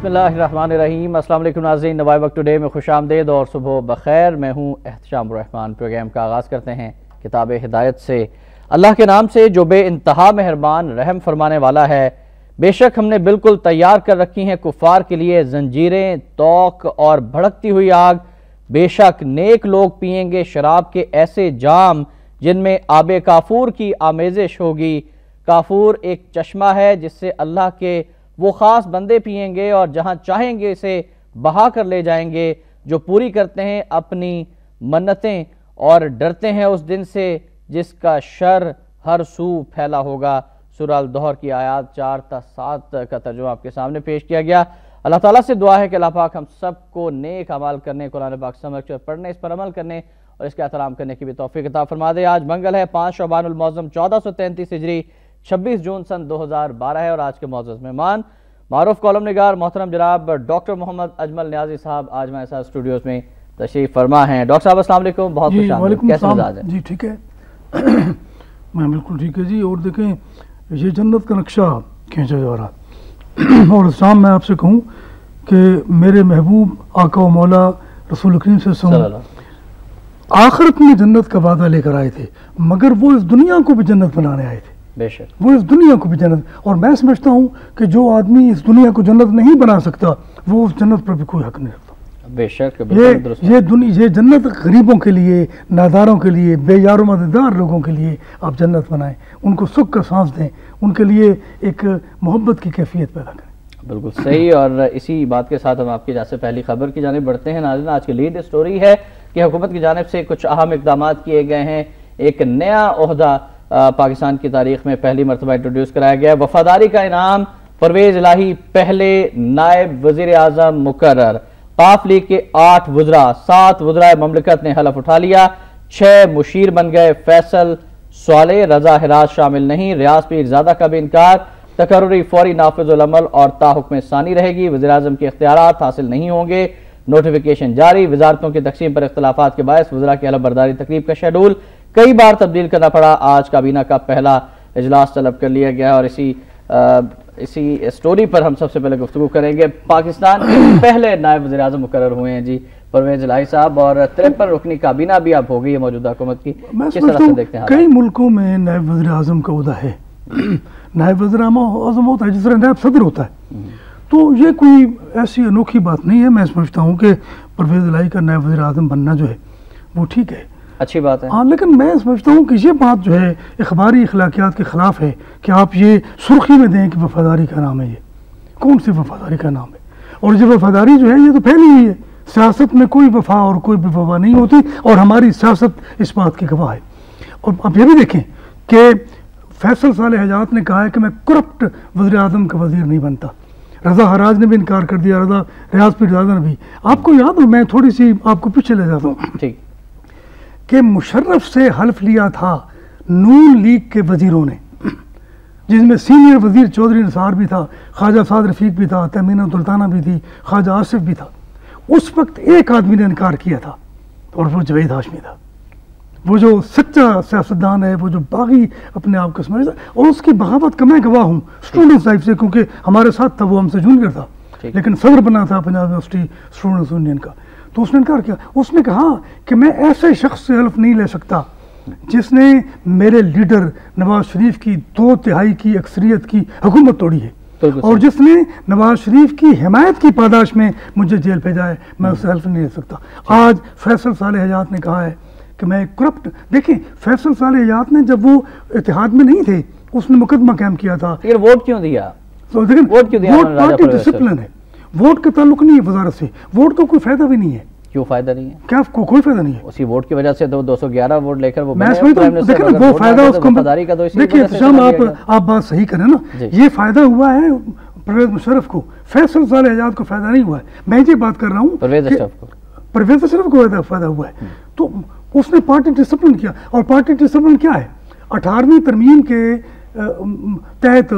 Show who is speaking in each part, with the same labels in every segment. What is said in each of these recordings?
Speaker 1: بسم اللہ الرحمن الرحیم۔ السلام علیکم ناظرین، نوائے وقت ٹوڈے میں خوش آمدید اور صبح بخیر۔ میں ہوں احتشام الرحمن۔ پروگرام کا آغاز کرتے ہیں کتاب ہدایت سے۔ اللہ کے نام سے جو بے انتہا مہربان رحم فرمانے والا ہے۔ بے شک ہم نے بالکل تیار کر رکھی ہیں کفار کے لیے زنجیریں، توق اور بھڑکتی ہوئی آگ۔ بے شک نیک لوگ پئیں گے شراب کے ایسے جام جن میں آب کافور کی آمیزش ہوگی۔ کافور ایک چشمہ ہے جس سے اللہ کے وہ خاص بندے پئیں گے اور جہاں چاہیں گے اسے بہا کر لے جائیں گے۔ جو پوری کرتے ہیں اپنی منتیں اور ڈرتے ہیں اس دن سے جس کا شر ہر سو پھیلا ہوگا۔ سورہ الدہر کی آیات 4 تا 7 کا ترجمہ آپ کے سامنے پیش کیا گیا۔ اللہ تعالیٰ سے دعا ہے کہ اللہ پاک ہم سب کو نیک اعمال کرنے، قرآن پاک سمجھ کر پڑھنے، اس پر عمل کرنے اور اس کا احترام کرنے کی بھی توفیق عطا فرما دے۔ آج منگل ہے 5 شعبان المعظم 1433 ہجری، 26 جون سن 2012 ہے اور آج کے معزز مہمان معروف کالم نگار محترم جناب ڈاکٹر محمد اجمل نیازی صاحب آج ہمارے ساتھ اسٹوڈیوز میں تشریف فرما ہیں۔ ڈاکٹر صاحب السلام علیکم، بہت خوش آمدید، کیسے مزاج ہے؟
Speaker 2: جی ٹھیک ہے، میں بالکل ٹھیک ہے جی۔ اور دیکھیں یہ جنت کا نقشہ کھینچا جا رہا اور اسلام میں آپ سے کہوں کہ میرے محبوب آقا و مولا رسول کریم صلی اللہ علیہ وسلم آخرت میں جنت کا وعدہ لے کر آئے تھے، مگر وہ اس دنیا کو بھی جنت بنانے آئے تھے۔ بے شک وہ اس دنیا کو بھی جنت، اور میں سمجھتا ہوں کہ جو آدمی اس دنیا کو جنت نہیں بنا سکتا وہ اس جنت پر بھی کوئی حق نہیں رکھتا۔
Speaker 1: بے شک
Speaker 2: یہ جنت غریبوں کے لیے، ناداروں کے لیے، بے یار و مددگار لوگوں کے لیے آپ جنت بنائیں، ان کو سکھ کا سانس دیں، ان کے لیے ایک محبت کی کیفیت پیدا کریں۔
Speaker 1: بالکل صحیح، اور اسی بات کے ساتھ ہم آپ کی جانب سے پہلی خبر کی جانب بڑھتے ہیں۔ ناظرین آج کی لیڈ سٹوری ہے کہ حکومت کی جانب سے کچھ اہم اقدامات کیے گئے ہیں۔ ایک نیا عہدہ پاکستان کی تاریخ میں پہلی مرتبہ انٹروڈیوس کرایا گیا ہے۔ وفاداری کا انعام، پرویز الہی پہلے نائب وزیر اعظم مقرر۔ قاف لیگ کے 8 وزراء، 7 وزراء مملکت نے حلف اٹھا لیا، 6 مشیر بن گئے۔ فیصل صالح، رضا حراج شامل نہیں۔ ریاض پیر زادہ کا بھی انکار، تقرری فوری نافذ العمل اور تا حکم ثانی رہے گی۔ وزیر اعظم کے اختیارات حاصل نہیں ہوں گے، نوٹیفیکیشن جاری۔ وزارتوں کی تقسیم پر اختلافات کے باعث وزراء کی حلف برداری تقریب کا شیڈول کئی بار تبدیل کرنا پڑا۔ آج کابینہ کا پہلا اجلاس طلب کر لیا گیا اور اسی سٹوری پر ہم سب سے پہلے گفتگو کریں گے۔ پاکستان کے پہلے نائب وزیر اعظم مقرر ہوئے ہیں جی پرویز الہی صاحب، اور 53 رکنی کابینہ بھی اب ہو گئی ہے موجودہ حکومت کی۔
Speaker 2: میں
Speaker 1: کس طرح سے دیکھتے ہیں؟
Speaker 2: کئی ملکوں میں نائب وزیر اعظم کا عہدہ ہے، نائب وزیر اعظم ہوتا ہے جس طرح نائب صدر ہوتا ہے، تو یہ کوئی ایسی انوکھی بات نہیں ہے۔ میں سمجھتا ہوں کہ پرویز الہی کا نائب وزیر اعظم بننا جو ہے وہ ٹھیک ہے،
Speaker 1: اچھی بات ہے۔
Speaker 2: ہاں، لیکن میں سمجھتا ہوں کہ یہ بات جو ہے اخباری اخلاقیات کے خلاف ہے کہ آپ یہ سرخی میں دیں کہ وفاداری کا نام ہے۔ یہ کون سی وفاداری کا نام ہے؟ اور یہ وفاداری جو ہے یہ تو پھیلی ہوئی ہے۔ سیاست میں کوئی وفا اور کوئی بھی وفا نہیں ہوتی، اور ہماری سیاست اس بات کی گواہ ہے۔ اور اب یہ بھی دیکھیں کہ فیصل صالح حجات نے کہا ہے کہ میں کرپٹ وزیر اعظم کا وزیر نہیں بنتا۔ رضا حراج نے بھی انکار کر دیا، رضا ریاض پیر زادہ نے بھی۔ آپ کو یاد ہو، میں تھوڑی سی آپ کو پیچھے لے جاتا ہوں
Speaker 1: ٹھیک
Speaker 2: کہ مشرف سے حلف لیا تھا نون لیگ کے وزیروں نے، جس میں سینئر وزیر چودھری نثار بھی تھا، خواجہ سعد رفیق بھی تھا، تیمینہ سلطانہ بھی تھی، خواجہ آصف بھی تھا۔ اس وقت ایک آدمی نے انکار کیا تھا اور وہ جاوید ہاشمی تھا، وہ جو سچا سیاستدان ہے، وہ جو باغی اپنے آپ کو سمجھتا، اور اس کی بغاوت کا میں گواہ ہوں اسٹوڈنٹس لائف سے، کیونکہ ہمارے ساتھ تھا، وہ ہم سے جونیئر تھا لیکن صدر بنا تھا پنجاب یونیورسٹی اسٹوڈنٹس یونین کا۔ تو اس نے انکار کیا، اس نے کہا کہ میں ایسے شخص سے حلف نہیں لے سکتا جس نے میرے لیڈر نواز شریف کی 2/3 کی اکثریت کی حکومت توڑی ہے اور جس نے نواز شریف کی حمایت کی پاداش میں مجھے جیل بھیجا ہے، میں اس سے حلف نہیں لے سکتا۔ آج فیصل صالح حجات نے کہا ہے کہ میں کرپٹ، دیکھیں فیصل صالح حجات نے جب وہ اتحاد میں نہیں تھے اس نے مقدمہ قائم کیا تھا۔
Speaker 1: ووٹ کیوں دیا؟
Speaker 2: ووٹ پارٹی ڈسپلن ہے، ووٹ کا تعلق نہیں ہے وزارت سے، ووٹ کا کوئی فائدہ بھی نہیں ہے۔
Speaker 1: کیوں فائدہ نہیں ہے؟
Speaker 2: کیا کوئی فائدہ نہیں ہے؟
Speaker 1: اسی ووٹ کی وجہ سے 211 ووٹ لے کر وہ
Speaker 2: میں سمجھتا ہوں، دیکھیں وہ فائدہ اس کو، دیکھیں احتشام آپ بات صحیح کریں نا، یہ فائدہ ہوا ہے پرویز مشرف کو، فیصل صالح حجات کو فائدہ نہیں ہوا ہے۔ میں یہ بات کر رہا ہوں پرویز اشرف کو فائدہ ہوا ہے، تو اس نے پارٹی ڈسپلن کیا، اور پارٹی ڈسپلن کیا ہے؟ 18ویں ترمیم کے تحت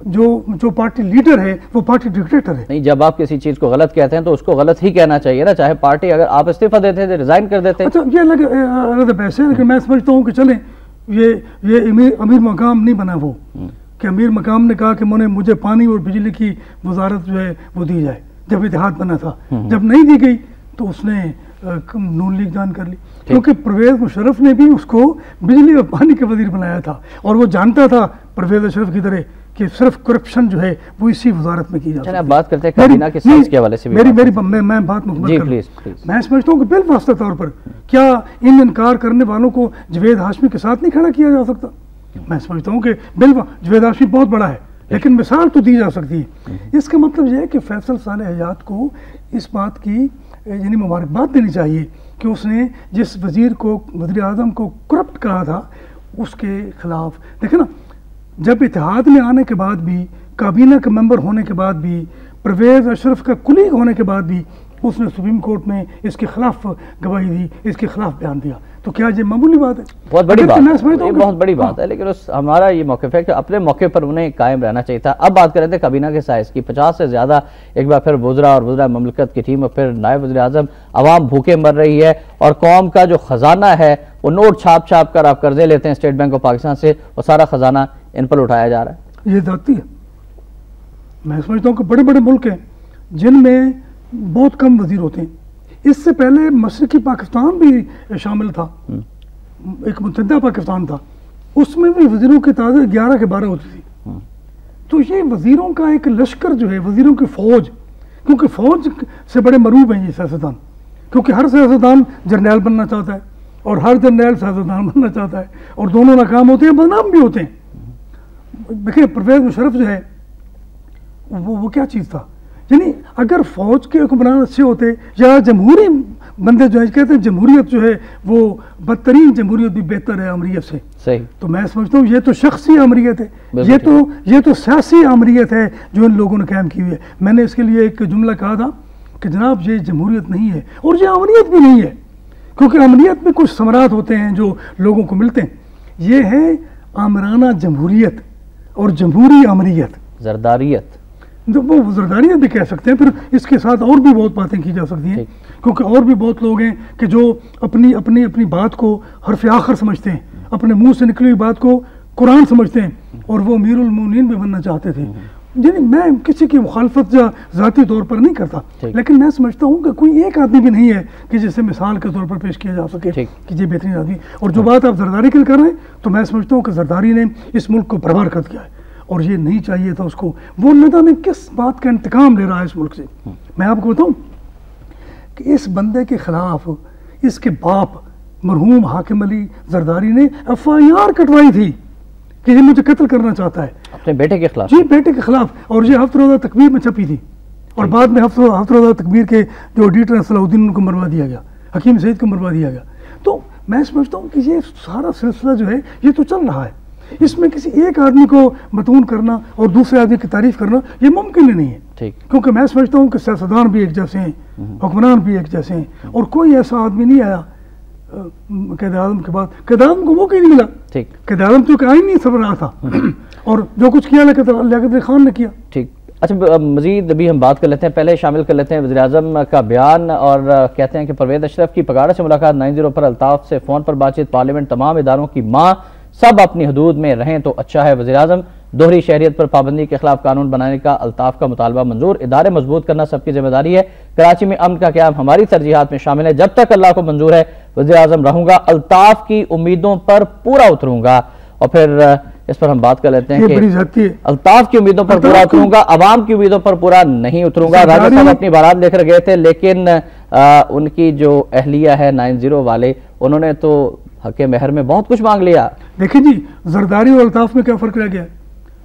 Speaker 2: جو پارٹی لیڈر ہے وہ پارٹی ڈکٹیٹر ہے۔
Speaker 1: نہیں، جب آپ کسی چیز کو غلط کہتے ہیں تو اس کو غلط ہی کہنا چاہیے نا، چاہے پارٹی، اگر آپ استعفیٰ دیتے ہیں ریزائن کر دیتے ہیں۔
Speaker 2: اچھا یہ الگ پیسے، لیکن میں سمجھتا ہوں کہ چلیں یہ امیر مقام نہیں بنا وہ، کہ امیر مقام نے کہا کہ مجھے پانی اور بجلی کی وزارت جو ہے وہ دی جائے جب اتحاد بنا تھا. جب نہیں دی گئی تو اس نے نون لیگ جان کر لی, کیونکہ پرویز مشرف نے بھی اس کو بجلی اور پانی کے وزیر بنایا تھا, اور وہ جانتا تھا پرویز اشرف کی طرح کہ صرف کرپشن جو ہے وہ اسی وزارت میں کی جاتی ہے.
Speaker 1: بات کرتے ہیں کابینہ کے سائز کے حوالے سے.
Speaker 2: میں بات مکمل کروں. میں سمجھتا ہوں کہ بالواسطہ طور پر کیا ان انکار کرنے والوں کو جوید ہاشمی کے ساتھ نہیں کھڑا کیا جا سکتا؟ میں سمجھتا ہوں کہ جوید ہاشمی بہت بڑا ہے, لیکن مثال تو دی جا سکتی ہے. اس کا مطلب یہ ہے کہ فیصل صالح حیات کو اس بات کی یعنی مبارکباد دینی چاہیے کہ اس نے جس وزیر کو, وزیر اعظم کو کرپٹ کہا تھا, اس کے خلاف دیکھیں نا, جب اتحاد میں آنے کے بعد بھی, کابینہ کا ممبر ہونے کے بعد بھی, پرویز اشرف کا کلیگ ہونے کے بعد بھی اس نے سپریم کورٹ میں اس کے خلاف گواہی دی, اس کے خلاف بیان دیا. تو کیا یہ معمولی بات ہے؟
Speaker 1: بہت بڑی بات ہے, بہت بڑی بات ہے. لیکن ہمارا یہ موقف ہے کہ اپنے موقع پر انہیں قائم رہنا چاہیے تھا. اب بات کر رہے تھے کابینہ کے سائز کی. 50 سے زیادہ ایک بار پھر وزراء اور وزراء مملکت کی ٹیم, اور پھر نائب وزیر اعظم. عوام بھوکے مر رہی ہے, اور قوم کا جو خزانہ ہے وہ نوٹ چھاپ چھاپ کر آپ قرضے لیتے ہیں اسٹیٹ بینک آف پاکستان سے, وہ سارا خزانہ ان پر اٹھایا جا رہا ہے.
Speaker 2: یہ ذاتی ہے. میں سمجھتا ہوں کہ بڑے بڑے ملک ہیں جن میں بہت کم وزیر ہوتے ہیں. اس سے پہلے مشرقی پاکستان بھی شامل تھا, ایک متحدہ پاکستان تھا, اس میں بھی وزیروں کی تعداد 11 کے 12 ہوتی تھی. تو یہ وزیروں کا ایک لشکر جو ہے, وزیروں کی فوج, کیونکہ فوج سے بڑے مروب ہیں یہ سیاستدان, کیونکہ ہر سیاستدان جرنیل بننا چاہتا ہے اور ہر جرنیل سیاستدان بننا چاہتا ہے, اور دونوں ناکام ہوتے ہیں, بدنام بھی ہوتے ہیں. دیکھیں پرویز مشرف جو ہے وہ کیا چیز تھا, یعنی اگر فوج کے حکمران اچھے ہوتے, یا جمہوری بندے جو ہے کہتے ہیں جمہوریت جو ہے وہ بدترین جمہوریت بھی بہتر ہے امریت سے, صحیح, تو میں سمجھتا ہوں یہ تو شخصی امریت ہے, یہ تو سیاسی امریت ہے جو ان لوگوں نے قائم کی ہوئی ہے. میں نے اس کے لیے ایک جملہ کہا تھا کہ جناب یہ جمہوریت نہیں ہے, اور یہ امریت بھی نہیں ہے, کیونکہ امریت میں کچھ ثمرات ہوتے ہیں جو لوگوں کو ملتے ہیں. یہ ہے آمرانہ جمہوریت اور جمہوری امریت,
Speaker 1: زرداریت,
Speaker 2: وہ زرداریت بھی کہہ سکتے ہیں. پھر اس کے ساتھ اور بھی بہت باتیں کی جا سکتی ہیں, کیونکہ اور بھی بہت لوگ ہیں کہ جو اپنی بات کو حرف آخر سمجھتے ہیں, اپنے منہ سے نکلی ہوئی بات کو قرآن سمجھتے ہیں, اور وہ امیر المومنین بھی بننا چاہتے تھے. یعنی میں کسی کی مخالفت ذاتی طور پر نہیں کرتا, لیکن میں سمجھتا ہوں کہ کوئی ایک آدمی بھی نہیں ہے کہ جسے مثال کے طور پر پیش کیا جا سکے کہ یہ بہترین آدمی. اور جو بات آپ زرداری کے لیے کر رہے ہیں, تو میں سمجھتا ہوں کہ زرداری نے اس ملک کو برباد کر دیا ہے, اور یہ نہیں چاہیے تھا اس کو. وہ نہ جانے کس بات کا انتقام لے رہا ہے اس ملک سے. میں آپ کو بتاؤں کہ اس بندے کے خلاف اس کے باپ مرحوم حاکم علی زرداری نے FIR کٹوائی تھی کہ یہ مجھے قتل کرنا چاہتا ہے,
Speaker 1: اپنے بیٹے کے خلاف.
Speaker 2: جی بیٹے کے خلاف, اور یہ ہفت روزہ تکبیر میں چھپی تھی, اور بعد میں ہفت روزہ تکبیر کے جو ایڈیٹر ہیں صلاح الدین ان کو مروا دیا گیا, حکیم سعید کو مروا دیا گیا. تو میں سمجھتا ہوں کہ یہ سارا سلسلہ جو ہے یہ تو چل رہا ہے. اس میں کسی ایک آدمی کو متون کرنا اور دوسرے آدمی کی تعریف کرنا یہ ممکن ہی نہیں ہے, کیونکہ میں سمجھتا ہوں کہ سیاستدان بھی ایک جیسے ہیں, حکمران بھی ایک جیسے ہیں, اور کوئی ایسا آدمی نہیں آیا قائد اعظم کے بعد. قائد اعظم کو وہ کہیں نہیں ملا, قائد اعظم تو ایک آئین نہیں سمجھ رہا تھا, اور جو کچھ کیا لیاقت علی خان نے کیا.
Speaker 1: ٹھیک, اچھا مزید ابھی ہم بات کر لیتے ہیں, پہلے شامل کر لیتے ہیں وزیر اعظم کا بیان, اور کہتے ہیں کہ پرویز اشرف کی پگاڑا سے ملاقات, 90 پر الطاف سے فون پر بات چیت, پارلیمنٹ تمام اداروں کی ماں, سب اپنی حدود میں رہیں تو اچھا ہے. وزیر اعظم دوہری شہریت پر پابندی کے خلاف قانون بنانے کا الطاف کا مطالبہ منظور, ادارے مضبوط کرنا سب کی ذمہ داری ہے, کراچی میں امن کا قیام ہماری ترجیحات میں شامل ہے, جب تک اللہ کو منظور ہے وزیر اعظم رہوں گا, الطاف کی امیدوں پر پورا اتروں گا. اور پھر اس پر ہم بات کر لیتے ہیں کہ الطاف کی امیدوں پر پورا اتروں گا, عوام کی امیدوں پر پورا نہیں اتروں گا. راجہ صاحب اپنی بارات لے کر گئے تھے, لیکن ان کی جو اہلیہ ہے 90 والے, انہوں نے تو حق مہر میں بہت کچھ مانگ لیا.
Speaker 2: دیکھیں جی, زرداری اور الطاف میں کیا فرق رہ گیا ہے؟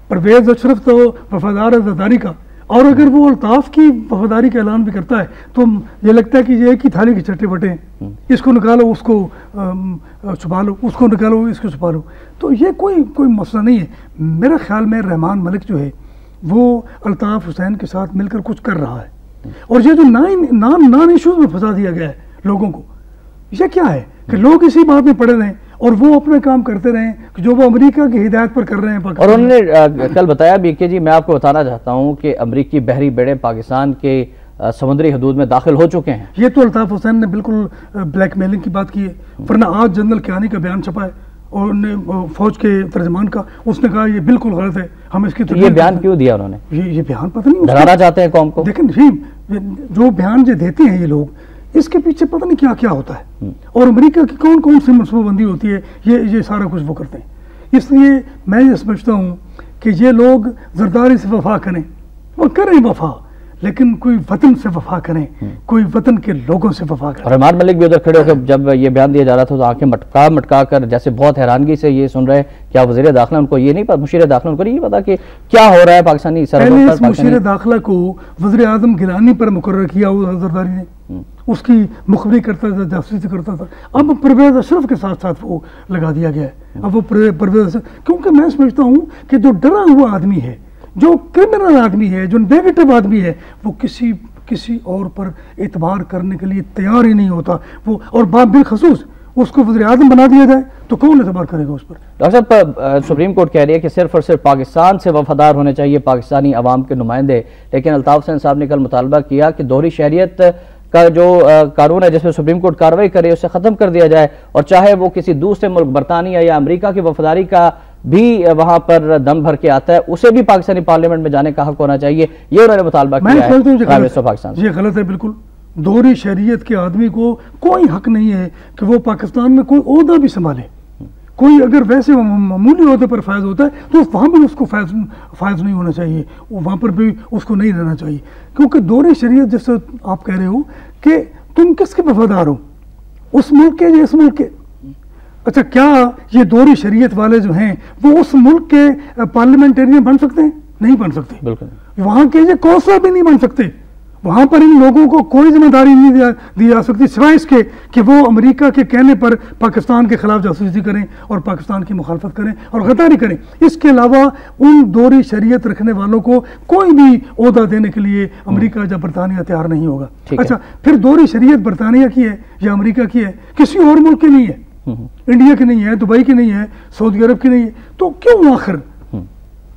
Speaker 2: پرویز اشرف تو وفادار ہے زرداری کا, اور اگر وہ الطاف کی وفاداری کا اعلان بھی کرتا ہے تو یہ لگتا ہے کہ یہ ایک ہی تھالی کے چٹے بٹے ہیں, اس کو نکالو اس کو چھپا لو, اس کو نکالو اس کو چھپا لو. تو یہ کوئی مسئلہ نہیں ہے. میرا خیال میں رحمان ملک جو ہے وہ الطاف حسین کے ساتھ مل کر کچھ کر رہا ہے, اور یہ جو نان ایشوز میں پھنسا دیا گیا ہے لوگوں کو, یہ کیا ہے کہ لوگ اسی بات میں پڑے رہیں اور وہ اپنے کام کرتے رہیں جو وہ امریکہ کی ہدایت پر کر رہے ہیں.
Speaker 1: اور انہوں نے کل بتایا بھی کہ جی میں آپ کو بتانا چاہتا ہوں کہ امریکی بحری بیڑے پاکستان کے سمندری حدود میں داخل ہو چکے ہیں.
Speaker 2: یہ تو الطاف حسین نے بالکل بلیک میلنگ کی بات کی ہے, ورنہ آج جنرل کیانی کا بیان چھپا ہے, اور فوج کے ترجمان کا، اس نے کہا یہ بالکل غلط ہے، ہم اس کی
Speaker 1: یہ بیان کیوں دیا انہوں نے؟
Speaker 2: یہ بیان پتہ نہیں،
Speaker 1: ڈرانا چاہتے ہیں قوم کو؟
Speaker 2: دیکھیں جو بیان جو دیتے ہیں یہ لوگ، اس کے پیچھے پتہ نہیں کیا کیا ہوتا ہے، اور امریکہ کی کون کون سی منصوبہ بندی ہوتی ہے، یہ سارا کچھ وہ کرتے ہیں۔ اس لیے میں یہ سمجھتا ہوں کہ یہ لوگ زرداری سے وفا کریں، وہ کریں وفا، لیکن کوئی وطن سے وفا کریں، کوئی وطن کے لوگوں سے وفا کریں۔
Speaker 1: اور عمار ملک بھی ادھر کھڑے ہو کے جب یہ بیان دیا جا رہا تھا تو آنکھیں مٹکا کر جیسے بہت حیرانگی سے یہ سن رہے، کیا وزیر داخلہ ان کو یہ نہیں پتا، مشیر داخلہ ان کو نہیں پتا کہ کیا ہو رہا ہے پاکستانی سرحد پر؟
Speaker 2: پہلے اس مشیر داخلہ کو وزیر اعظم گیلانی پر مقرر کیا ہوا زرداری نے، اس کی مخبری کرتا تھا، جاسوسی کرتا تھا، اب پرویز اشرف کے ساتھ ساتھ وہ لگا دیا گیا ہے۔ اب وہ پرویز اشرف، کیونکہ میں سمجھتا ہوں کہ جو ڈرا ہوا آدمی ہے، جو کرمنل آدمی ہے، جو نیگیٹو آدمی ہے، وہ کسی اور پر اعتبار کرنے کے لیے تیار ہی نہیں ہوتا وہ، اور بالخصوص اس کو وزیر اعظم بنا دیا جائے تو کون اعتبار کرے گا اس پر؟
Speaker 1: ڈاکٹر صاحب، سپریم کورٹ کہہ رہی ہے کہ صرف اور صرف پاکستان سے وفادار ہونے چاہیے پاکستانی عوام کے نمائندے، لیکن الطاف حسین صاحب نے کل مطالبہ کیا کہ دوہری شہریت کا جو قانون ہے جس میں سپریم کورٹ کارروائی کرے اسے ختم کر دیا جائے، اور چاہے وہ کسی دوسرے ملک برطانیہ یا امریکہ کی وفاداری کا بھی وہاں پر دم بھر کے آتا ہے، اسے بھی پاکستانی پارلیمنٹ میں جانے کا حق ہونا چاہیے، یہ انہوں نے مطالبہ کیا ہے۔
Speaker 2: میں سمجھتا ہوں یہ غلط ہے بالکل۔ دوہری شہریت کے آدمی کو کوئی حق نہیں ہے کہ وہ پاکستان میں کوئی عہدہ بھی سنبھالے، کوئی اگر ویسے معمولی عہدے پر فائز ہوتا ہے تو وہاں بھی اس کو فائز نہیں ہونا چاہیے، وہاں پر بھی اس کو نہیں رہنا چاہیے، کیونکہ دوہری شہریت جس سے آپ کہہ رہے ہو کہ تم کس کے وفادار ہو، اس ملک کے یا اس ملک کے؟ اچھا، کیا یہ دوہری شریعت والے جو ہیں وہ اس ملک کے پارلیمنٹیرین بن سکتے ہیں؟ نہیں بن سکتے، بالکل وہاں کے یہ کونسلر بھی نہیں بن سکتے، وہاں پر ان لوگوں کو کوئی ذمہ داری نہیں دی جا سکتی سوائے اس کے کہ وہ امریکہ کے کہنے پر پاکستان کے خلاف جاسوسی کریں اور پاکستان کی مخالفت کریں اور غداری کریں۔ اس کے علاوہ ان دوہری شریعت رکھنے والوں کو کوئی بھی عہدہ دینے کے لیے امریکہ یا برطانیہ تیار نہیں ہوگا۔ اچھا، پھر دوہری شریعت برطانیہ کی ہے یا امریکہ کی ہے، کسی اور ملک کی نہیں ہے، انڈیا کی نہیں ہے، دبئی کی نہیں ہے، سعودی عرب کی نہیں ہے، تو کیوں آخر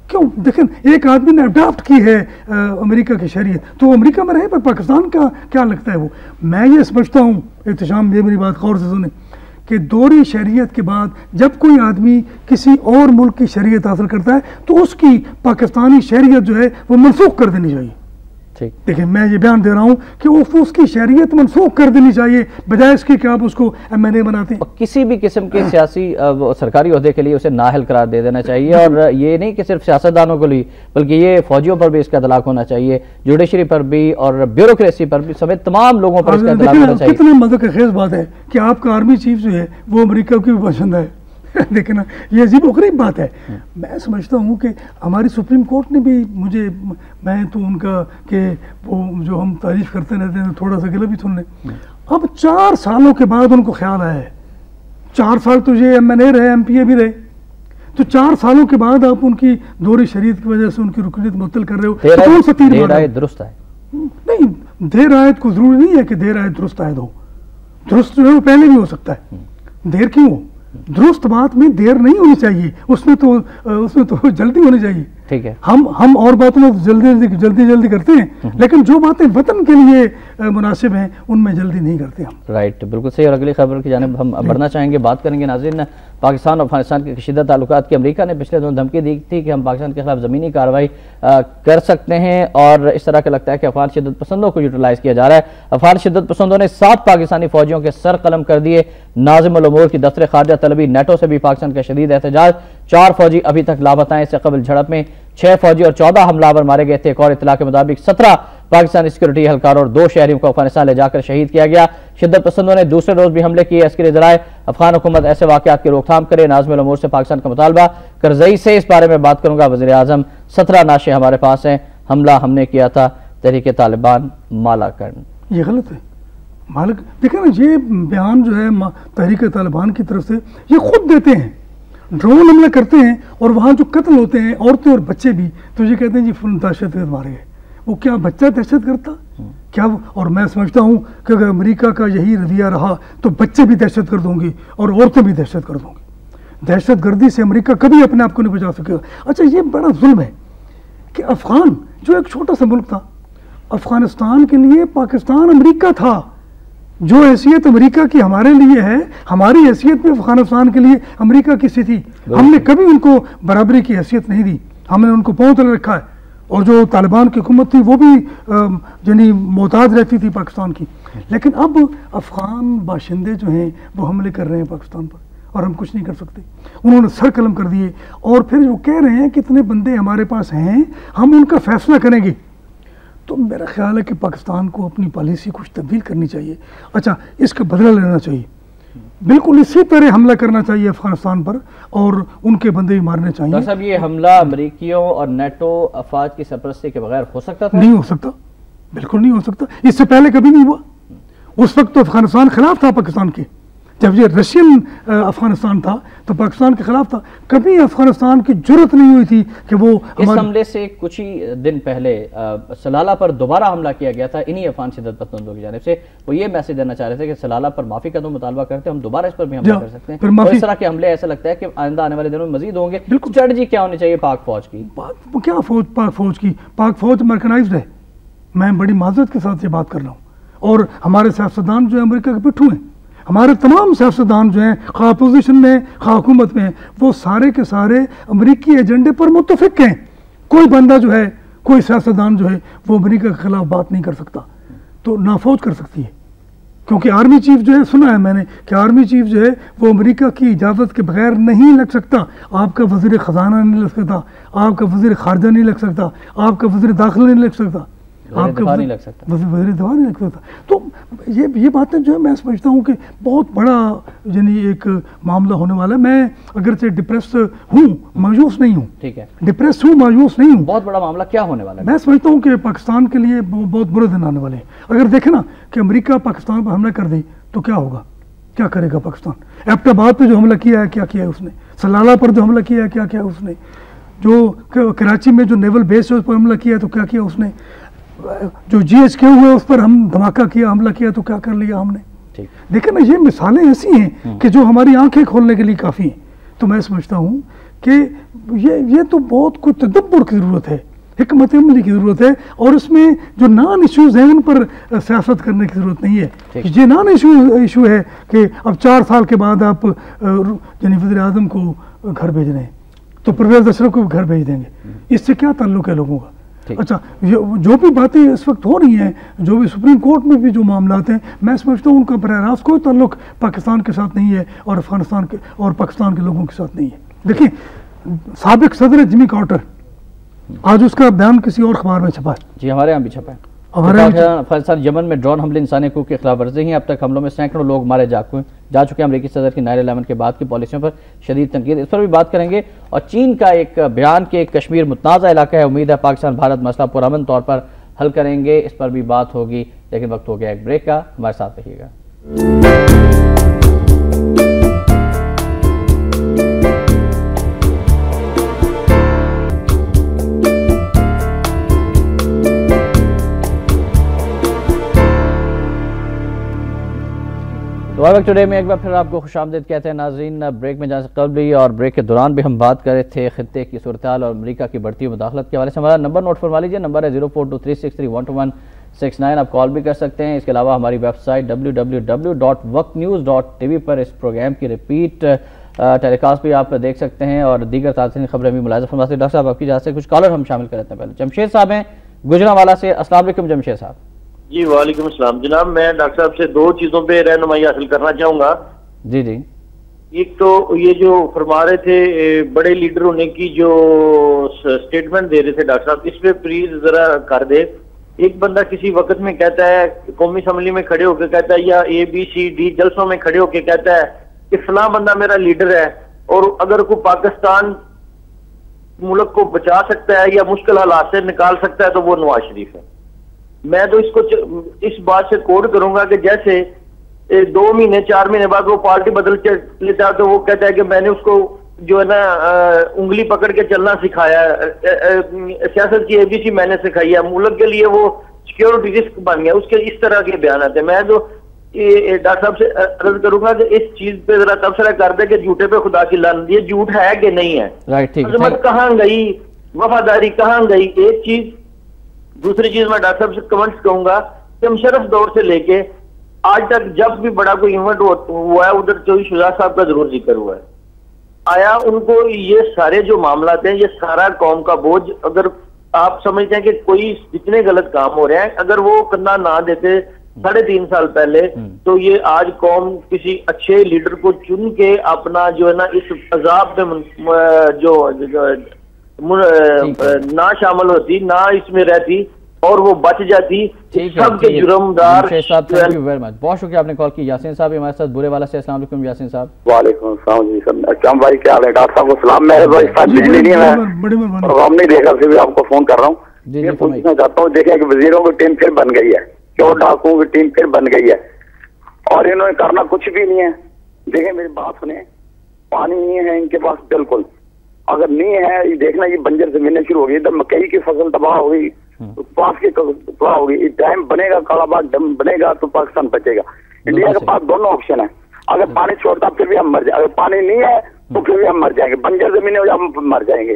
Speaker 2: کیوں؟ دیکھیں، ایک آدمی نے اڈاپٹ کی ہے امریکہ کی شریعت، تو امریکہ میں رہے، پر پاکستان کا کیا لگتا ہے وہ؟ میں یہ سمجھتا ہوں، احتشام یہ میری بات غور سے سنیں، کہ دوہری شریعت کے بعد جب کوئی آدمی کسی اور ملک کی شریعت حاصل کرتا ہے تو اس کی پاکستانی شریعت جو ہے وہ منسوخ کر دینی چاہیے۔ دیکھیں، میں یہ بیان دے رہا ہوں کہ اس کی شریعت منسوخ کر دینی چاہیے، بجائے اس کی کہ آپ اس کو MNA بناتے ہیں۔
Speaker 1: کسی بھی قسم کے سیاسی سرکاری عہدے کے لیے اسے نااہل قرار دے دینا چاہیے، اور یہ نہیں کہ صرف سیاستدانوں کو لیے بلکہ یہ فوجیوں پر بھی اس کا اطلاق ہونا چاہیے، جوڈیشری پر بھی اور بیوروکریسی پر بھی، سمیت تمام لوگوں پر اس کا اطلاق ہونا چاہیے۔
Speaker 2: کتنے مزے خیز بات ہے کہ آپ کا آرمی چیف جو ہے وہ امریکہ کی پسند ہے، دیکھنا یہ عجیب و غریب بات ہے۔ میں سمجھتا ہوں کہ ہماری سپریم کورٹ نے بھی میں تو ان کا کہ وہ جو ہم تعریف کرتے رہتے ہیں تھوڑا سا گلہ بھی سن لیں، اب 4 سالوں کے بعد ان کو خیال آیا ہے، 4 سال تو یہ MNA رہے، MPA بھی رہے، تو 4 سالوں کے بعد آپ ان کی دوہری شریعت کی وجہ سے ان کی رکنیت معطل کر رہے ہو، کون سا تیر مار رہے ہو؟
Speaker 1: درست ہے
Speaker 2: نہیں، دیر آیت کو ضروری نہیں ہے کہ دیر آیت درست آیت ہو، درست جو ہے وہ پہلے بھی ہو سکتا ہے، دیر کیوں ہو؟ درست بات میں دیر نہیں ہونی چاہیے، اس میں تو جلدی ہونی چاہیے۔ ٹھیک ہے، ہم اور باتوں میں جلدی کرتے ہیں، لیکن جو باتیں وطن کے لیے مناسب ہیں ان میں جلدی نہیں کرتے ہم۔
Speaker 1: رائٹ، بالکل صحیح۔ اور اگلی خبر کی جانب ہم بڑھنا چاہیں گے، بات کریں گے ناظرین، پاکستان اور افغانستان کے کشیدہ تعلقات کی امریکہ نے پچھلے دنوں دھمکی دی تھی کہ ہم پاکستان کے خلاف زمینی کارروائی کر سکتے ہیں، اور اس طرح کا لگتا ہے کہ افغان شدت پسندوں کو یوٹیلائز کیا جا رہا ہے۔ افغان شدت پسندوں نے 7 پاکستانی فوجیوں کے سر قلم کر دیے۔ ناظم الامور کی دفتر خارجہ طلبی نیٹو سے بھی پاکستان کا شدید احتجاج، 4 فوجی ابھی تک لاپتہ ہیں۔ اس سے قبل جھڑپ میں 6 فوجی اور 14 حملہ مارے گئے تھے۔ ایک اور اطلاع کے مطابق 17 پاکستانی سیکورٹی اہلکاروں اور 2 شہریوں کو افغانستان لے جا کر شہید کیا گیا۔ شدت پسندوں نے دوسرے روز بھی حملے کیے۔ عسکری ذرائع افغان حکومت ایسے واقعات کی روک تھام کرے۔ ناظم الامور سے پاکستان کا مطالبہ، کرزئی سے اس بارے میں بات کروں گا۔ وزیر اعظم 17 نعشیں ہمارے پاس ہیں، حملہ ہم نے کیا تھا، تحریک طالبان مالا کرن۔
Speaker 2: یہ غلط ہے مالک، دیکھیں نا، یہ بیان جو ہے تحریک طالبان کی طرف سے یہ خود دیتے ہیں، ڈرون حملے کرتے ہیں اور وہاں جو قتل ہوتے ہیں عورتیں اور بچے بھی، تو یہ کہتے ہیں جی دہشت گرد مارے گئے۔ وہ کیا بچہ دہشت گرد تھا کیا؟ اور میں سمجھتا ہوں کہ اگر امریکہ کا یہی رویہ رہا تو بچے بھی دہشت گرد ہوں گی اور عورتیں بھی دہشت گرد ہوں گی۔ دہشت گردی سے امریکہ کبھی اپنے آپ کو نہیں بچا سکے گا۔ اچھا، یہ بڑا ظلم ہے کہ افغان جو ایک چھوٹا سا ملک تھا، افغانستان کے لیے پاکستان امریکہ تھا، جو حیثیت امریکہ کی ہمارے لیے ہے، ہماری حیثیت بھی افغانستان کے لیے امریکہ کی سی تھی. ہم نے کبھی ان کو برابری کی حیثیت نہیں دی، ہم نے ان کو پاؤں تلے رکھا ہے. اور جو طالبان کی حکومت تھی وہ بھی یعنی محتاط رہتی تھی پاکستان کی. لیکن اب افغان باشندے جو ہیں وہ حملے کر رہے ہیں پاکستان پر، اور ہم کچھ نہیں کر سکتے. انہوں نے سر قلم کر دیے، اور پھر وہ کہہ رہے ہیں کہ اتنے بندے ہمارے پاس ہیں، ہم ان کا فیصلہ کریں گے. تو میرا خیال ہے کہ پاکستان کو اپنی پالیسی کچھ تبدیل کرنی چاہیے. اچھا، اس کا بدلہ لینا چاہیے، بالکل اسی طرح حملہ کرنا چاہیے افغانستان پر، اور ان کے بندے بھی مارنے چاہیے.
Speaker 1: ڈاکٹر صاحب، یہ حملہ امریکیوں اور نیٹو افواج کی سرپرستی کے بغیر ہو سکتا تھا؟
Speaker 2: نہیں ہو سکتا، بالکل نہیں ہو سکتا. اس سے پہلے کبھی نہیں ہوا. اس وقت تو افغانستان خلاف تھا پاکستان کے، جب یہ رشین افغانستان تھا تو پاکستان کے خلاف تھا. کبھی افغانستان کی جرت نہیں ہوئی تھی کہ وہ
Speaker 1: اس حملے سے کچھ ہی دن پہلے سلالہ پر دوبارہ حملہ کیا گیا تھا انہی افغان شدت پسندوں کی جانب سے. وہ یہ میسج دینا چاہ رہے تھے کہ سلالہ پر معافی کا تو مطالبہ کرتے ہیں، ہم دوبارہ اس پر بھی حملہ کر سکتے ہیں. اور اس طرح کے حملے ایسا لگتا ہے کہ آئندہ آنے والے دنوں میں مزید ہوں گے. اسٹریٹجی کیا ہونی چاہیے پاک فوج کی؟
Speaker 2: کیا فوج؟ پاک فوج مرکنائزڈ ہے. میں بڑی معذرت کے ساتھ یہ بات کر رہا ہوں. اور ہمارے سیاستدان جو ہیں امریکہ کے پٹھو ہیں. ہمارے تمام سیاستدان جو ہیں، خواہ اپوزیشن میں خواہ حکومت میں، وہ سارے کے سارے امریکی ایجنڈے پر متفق ہیں. کوئی بندہ جو ہے، کوئی سیاستدان جو ہے وہ امریکہ کے خلاف بات نہیں کر سکتا. تو نہ فوج کر سکتی ہے، کیونکہ آرمی چیف جو ہے، سنا ہے میں نے کہ آرمی چیف جو ہے وہ امریکہ کی اجازت کے بغیر نہیں لگ سکتا. آپ کا وزیر خزانہ نہیں لگ سکتا، آپ کا وزیر خارجہ نہیں لگ سکتا، آپ کا وزیر داخلہ نہیں لگ سکتا، آپ کا وزیر دفاع نہیں لگ سکتا. تو یہ باتیں جو ہے میں سمجھتا ہوں کہ بہت بڑا یعنی ایک معاملہ ہونے والا ہے. میں اگرچہ ڈپریس ہوں، مایوس نہیں ہوں.
Speaker 1: ٹھیک ہے،
Speaker 2: ڈپریس ہوں، مایوس نہیں ہوں.
Speaker 1: بہت بڑا معاملہ کیا ہونے والا ہے؟
Speaker 2: میں سمجھتا ہوں کہ پاکستان کے لیے بہت برے دن آنے والے ہیں. اگر دیکھیں نا کہ امریکہ پاکستان پر حملہ کر دے تو کیا ہوگا، کیا کرے گا پاکستان؟ ایبٹ آباد پہ جو حملہ کیا ہے کیا کیا ہے اس نے؟ سلالہ پر جو حملہ کیا ہے کیا کیا ہے اس نے؟ جو کراچی میں جو نیول بیس ہے اس پر حملہ کیا ہے تو کیا کیا اس نے؟ جو جی ایچ کیو ہوئے اس پر ہم دھماکہ کیا، حملہ کیا تو کیا کر لیا ہم نے؟ دیکھیں نا، یہ مثالیں ایسی ہیں کہ جو ہماری آنکھیں کھولنے کے لیے کافی ہیں. تو میں سمجھتا ہوں کہ یہ تو بہت کچھ تدبر کی ضرورت ہے، حکمت عملی کی ضرورت ہے. اور اس میں جو نان ایشوز ہیں ان پر سیاست کرنے کی ضرورت نہیں ہے. یہ نان ایشو ہے کہ اب 4 سال کے بعد آپ یعنی وزیر اعظم کو گھر بھیج رہے ہیں تو پرویز اشرف کو گھر بھیج دیں گے. اس سے کیا تعلق ہے لوگوں کا؟ اچھا، جو بھی باتیں اس وقت ہو رہی ہیں، جو بھی سپریم کورٹ میں بھی جو معاملات ہیں، میں سمجھتا ہوں ان کا براہ راست کوئی تعلق پاکستان کے ساتھ نہیں ہے اور افغانستان کے اور پاکستان کے لوگوں کے ساتھ نہیں ہے. دیکھیں، سابق صدر جمی کارٹر، آج اس کا بیان کسی اور اخبار میں چھپا ہے.
Speaker 1: جی، ہمارے یہاں بھی چھپا ہے. افغانستان یمن میں ڈرون حملے انسانی حقوق کی خلاف ورزی ہیں. اب تک حملوں میں سینکڑوں لوگ مارے جا چکے ہیں. امریکی صدر کی 9/11 کے بعد کی پالیسیوں پر شدید تنقید، اس پر بھی بات کریں گے. اور چین کا ایک بیان کہ کشمیر متنازع علاقہ ہے، امید ہے پاکستان بھارت مسئلہ پرامن طور پر حل کریں گے، اس پر بھی بات ہوگی. لیکن وقت ہو گیا ایک بریک کا، ہمارے ساتھ رہیے گا. ویلکم ٹوڈے میں ایک بار پھر آپ کو خوش آمدید کہتے ہیں. ناظرین، بریک میں جانے سے قبل بھی اور بریک کے دوران بھی ہم بات کر رہے تھے خطے کی صورتحال اور امریکہ کی بڑھتی مداخلت کے حوالے سے. ہمارا نمبر نوٹ فرما لیجیے، نمبر ہے 0423631269. آپ کال بھی کر سکتے ہیں. اس کے علاوہ ہماری ویب سائٹ www.vaqtnews.tv پر اس پروگرام کی ریپیٹ ٹیلی کاسٹ بھی آپ دیکھ سکتے ہیں اور دیگر تازہ خبریں بھی ملاحظہ فرما سکتے ہیں. ڈاکٹر صاحب، آپ کی جانب سے کچھ کالر ہم شامل کر لیتے ہیں. پہلے جمشید صاحب ہیں گجرانوالہ سے. السلام علیکم جمشید صاحب.
Speaker 3: جی وعلیکم السلام جناب. میں ڈاکٹر صاحب سے 2 چیزوں پہ رہنمائی حاصل کرنا چاہوں گا.
Speaker 1: جی.
Speaker 3: ایک تو یہ جو فرما رہے تھے بڑے لیڈر ہونے کی جو سٹیٹمنٹ دے رہے تھے ڈاکٹر صاحب، اس پہ پلیز ذرا کر دے. ایک بندہ کسی وقت میں کہتا ہے، قومی اسمبلی میں کھڑے ہو کے کہتا ہے، یا ABCD جلسوں میں کھڑے ہو کے کہتا ہے کہ فلاں بندہ میرا لیڈر ہے، اور اگر کوئی پاکستان ملک کو بچا سکتا ہے یا مشکل حالات سے نکال سکتا ہے تو وہ نواز شریف ہے. میں تو اس بات سے کوڈ کروں گا کہ جیسے 2 مہینے 4 مہینے بعد وہ پارٹی بدل لیتا ہے تو وہ کہتا ہے کہ میں نے اس کو جو ہے نا انگلی پکڑ کے چلنا سکھایا ہے، سیاست کی ABC میں نے سکھائی ہے، ملک کے لیے وہ سیکیورٹی رسک بن گیا. اس کے اس طرح کے بیانات ہیں. میں تو ڈاکٹر صاحب سے عرض کروں گا کہ اس چیز پہ ذرا تبصرہ کر دے کہ جھوٹے پہ خدا کی لعنت، یہ جھوٹ ہے کہ نہیں ہے؟ عظمت کہاں گئی، وفاداری کہاں گئی؟ ایک چیز. دوسری چیز میں ڈاکٹر صاحب سے کمنٹس کہوں گا کہ مشرف دور سے لے کے آج تک جب بھی بڑا کوئی ایونٹ ہوا ہے ادھر چودھری شجاعت صاحب کا ضرور ذکر ہوا ہے. آیا ان کو یہ سارے جو معاملات ہیں یہ سارا قوم کا بوجھ, اگر آپ سمجھتے ہیں کہ کوئی جتنے غلط کام ہو رہے ہیں اگر وہ کرنا نہ دیتے 3.5 سال پہلے, تو یہ آج قوم کسی اچھے لیڈر کو چن کے اپنا جو ہے نا اس عذاب میں جو نہ شامل ہوتی, نہ اس میں رہتی اور وہ بچ جاتی. سب کے جرمدار.
Speaker 1: بہت شکریہ آپ نے کال کی. یاسین صاحب ہمارے ساتھ بورے والا سے. السلام علیکم یاسین صاحب.
Speaker 4: وعلیکم السلام جی سر. اچھام بھائی کیا حال ہے؟ ڈاکٹر صاحب کو سلام. میں نہیں بھی آپ کو فون کر رہا ہوں. میں پوچھنا چاہتا ہوں, دیکھیں کہ وزیروں کی ٹیم پھر بن گئی ہے, چور ڈاکوؤں کی ٹیم پھر بن گئی ہے اور انہوں نے کرنا کچھ بھی نہیں ہے. دیکھیں میری بات سنیں, پانی نہیں ہے ان کے پاس بالکل. اگر نہیں ہے یہ دیکھنا یہ بنجر زمینیں شروع ہو گئی, ادھر مکئی کی فصل تباہ ہو گئی, پاس کی تباہ ہو گئی. ڈیم بنے گا, کالا باغ ڈیم بنے گا تو پاکستان بچے گا. انڈیا کے پاس دونوں آپشن ہیں. اگر پانی چھوڑتا پھر بھی ہم مر جائیں, اگر پانی نہیں ہے تو پھر بھی ہم مر جائیں گے. بنجر زمینیں ہو جائے ہم مر جائیں گے.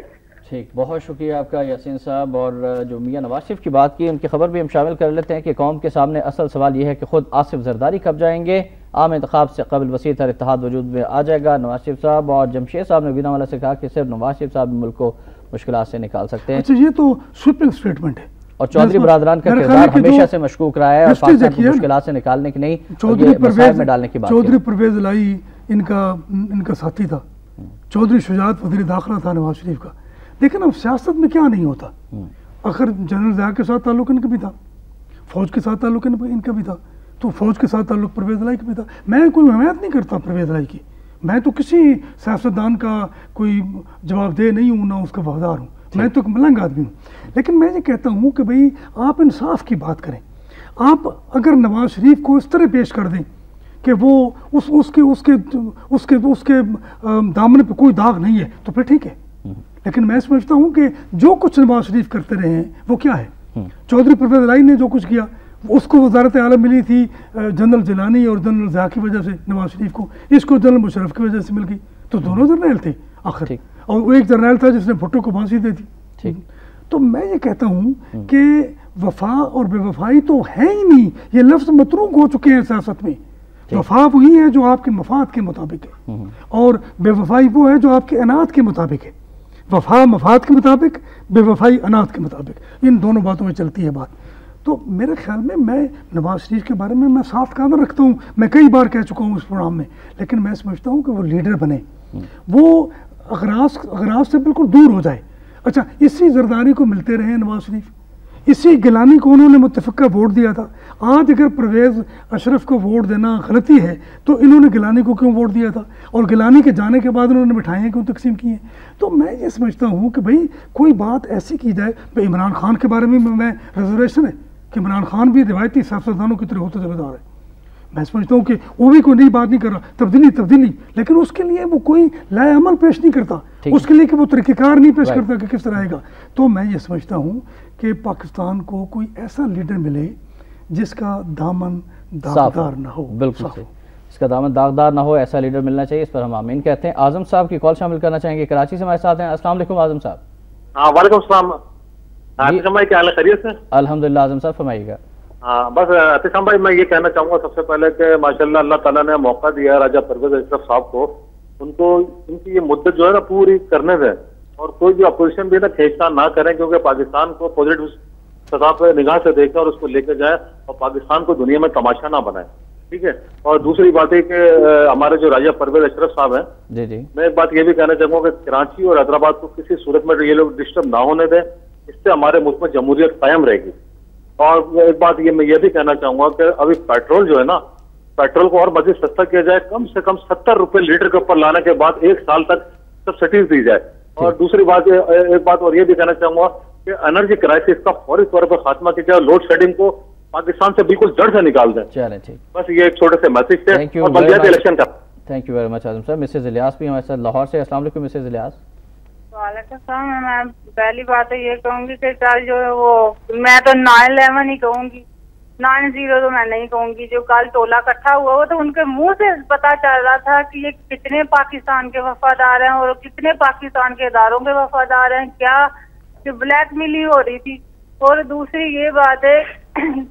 Speaker 1: ٹھیک, بہت شکریہ آپ کا یاسین صاحب. اور جو میاں نواز شریف کی بات کی ان کی خبر بھی ہم شامل کر لیتے ہیں کہ قوم کے سامنے اصل سوال یہ ہے کہ خود آصف زرداری کب جائیں گے. عام انتخاب سے قبل وسیع تر اتحاد وجود میں آ جائے گا. نواز شریف صاحب اور جمشید صاحب نے گنا والا سے کہا کہ صرف نواز شریف صاحب ملک کو مشکلات سے نکال سکتے ہیں.
Speaker 2: اچھا یہ تو سویپنگ سٹیٹمنٹ ہے.
Speaker 1: اور چودھری برادران کا کردار ہمیشہ سے مشکوک رہا ہے اور پاکستان کو مشکلات سے نکالنے کی نہیں, مسائل میں ڈالنے کی بات.
Speaker 2: چودھری پرویز الہی ان کا ساتھی تھا, چودھری شجاعت وزیر داخلہ تھا نواز شریف کا. لیکن اب سیاست میں کیا نہیں ہوتا. آخر جنرل ضیاء کے ساتھ تعلق ان کا بھی تھا, فوج کے ساتھ تعلق ان کا بھی تھا, تو فوج کے ساتھ تعلق پرویز الہی کا بھی تھا. میں کوئی حمایت نہیں کرتا پرویز الہی کی, میں تو کسی سیاستدان کا کوئی جواب دہ نہیں ہوں, نہ اس کا وفادار ہوں. میں تو ایک ملنگ آدمی ہوں. لیکن میں یہ کہتا ہوں کہ بھئی آپ انصاف کی بات کریں. آپ اگر نواز شریف کو اس طرح پیش کر دیں کہ وہ اس کے دامن پہ کوئی داغ نہیں ہے تو پھر ٹھیک ہے. لیکن میں سمجھتا ہوں کہ جو کچھ نواز شریف کرتے رہے ہیں وہ کیا ہے. چودھری پرویز الہی نے جو کچھ کیا اس کو وزارت اعلیٰ ملی تھی جنرل جیلانی اور جنرل ضیاء کی وجہ سے, نواز شریف کو اس کو جنرل مشرف کی وجہ سے مل گئی. تو دونوں جرنیل تھے آخر, اور وہ ایک جرنیل تھا جس نے بھٹو کو پھانسی دے دی. تو میں یہ کہتا ہوں کہ وفا اور بے وفائی تو ہے ہی نہیں, یہ لفظ متروک ہو چکے ہیں سیاست میں. وفا وہی ہے جو آپ کے مفاد کے مطابق ہے اور بے وفائی وہ ہے جو آپ کے عناد کے مطابق ہے. وفا مفاد کے مطابق, بے وفائی عناد کے مطابق, ان دونوں باتوں میں چلتی ہے بات. تو میرے خیال میں نواز شریف کے بارے میں سافٹ قدر رکھتا ہوں. میں کئی بار کہہ چکا ہوں اس پروگرام میں, لیکن میں سمجھتا ہوں کہ وہ لیڈر بنے, وہ اغراض سے بالکل دور ہو جائے. اچھا اسی زرداری کو ملتے رہے نواز شریف, اسی گیلانی کو انہوں نے متفقہ ووٹ دیا تھا. آج اگر پرویز اشرف کو ووٹ دینا غلطی ہے تو انہوں نے گیلانی کو کیوں ووٹ دیا تھا, اور گیلانی کے جانے کے بعد انہوں نے مٹھائیاں کیوں تقسیم کی ہیں. تو میں یہ سمجھتا ہوں کہ بھئی کوئی بات ایسی کی جائے. عمران خان کے بارے میں ریزرویشن ہے کہ عمران خان بھی روایتی سیاستدانوں کی طرح ہوتے ذمہ دار ہے. میں سمجھتا ہوں کہ وہ بھی کوئی نئی بات نہیں کر رہا, تبدیلی, لیکن اس کے لیے وہ کوئی لائے عمل پیش نہیں کرتا, اس کے لیے کہ وہ طریقہ کار نہیں پیش کرتا کہ کس طرح آئے گا. تو میں یہ سمجھتا ہوں کہ پاکستان کو کوئی ایسا لیڈر ملے جس کا دامن داغدار نہ ہو.
Speaker 1: بالکل صحیح, اس کا دامن داغدار نہ ہو, ایسا لیڈر ملنا چاہیے. اس پر ہم آمین کہتے ہیں. اعظم صاحب کی کال شامل کرنا چاہیں گے, کراچی سے ہمارے ساتھ ہیں. السلام علیکم اعظم صاحب.
Speaker 5: ہاں وعلیکم السلام. کیا حال ہے, خیریت سے؟
Speaker 1: الحمدللہ. اعظم صاحب فرمائیے گا.
Speaker 5: ہاں بس احتشام بھائی میں یہ کہنا چاہوں گا سب سے پہلے کہ ماشاءاللہ اللہ تعالیٰ نے موقع دیا راجہ پرویز اشرف صاحب کو, ان کی یہ مدت جو ہے نا پوری کرنے دیں, اور کوئی بھی اپوزیشن بھی نا کھینچنا نہ کریں, کیونکہ پاکستان کو پازیٹو سطح پہ نگاہ سے دیکھیں اور اس کو لے کے جائیں, اور پاکستان کو دنیا میں تماشا نہ بنائیں. ٹھیک ہے. اور دوسری بات ہے کہ ہمارے جو راجہ پرویز اشرف صاحب ہیں, میں ایک بات یہ بھی کہنا چاہوں گا کہ کراچی اور حیدرآباد کو کسی صورت میں یہ لوگ ڈسٹرب نہ ہونے دیں, اس سے ہمارے ملک میں جمہوریت قائم رہے گی. اور ایک بات میں یہ بھی کہنا چاہوں گا کہ ابھی پیٹرول جو ہے نا, پیٹرول کو اور مزید سستا کیا جائے, کم سے کم 70 روپے لیٹر کے اوپر لانے کے بعد 1 سال تک سبسڈیز دی جائے. اور دوسری بات ایک بات اور یہ بھی کہنا چاہوں گا کہ انرجی کرائسس کا فوری طور پر خاتمہ کیا جائے, لوڈ شیڈنگ کو پاکستان سے بالکل جڑ سے نکال دیں. بس یہ ایک چھوٹے سے میسج تھے, اور بلدیاتی الیکشن کا.
Speaker 1: تھینک یو ویری مچ اعظم صاحب. مسز الیاس بھی ہمارے ساتھ لاہور سے. السلام علیکم مسز الیاس.
Speaker 6: وعلیکم السلام. میں پہلی بات تو یہ کہوں گی کہ کل جو ہے وہ میں تو 9/11 ہی کہوں گی, 9/0 تو میں نہیں کہوں گی. جو کل ٹولہ اکٹھا ہوا وہ تو ان کے منہ سے پتا چل رہا تھا کہ یہ کتنے پاکستان کے وفادار ہیں اور کتنے پاکستان کے اداروں کے وفادار ہیں. کیا کہ بلیک میل ہی ہو رہی تھی. اور دوسری یہ بات ہے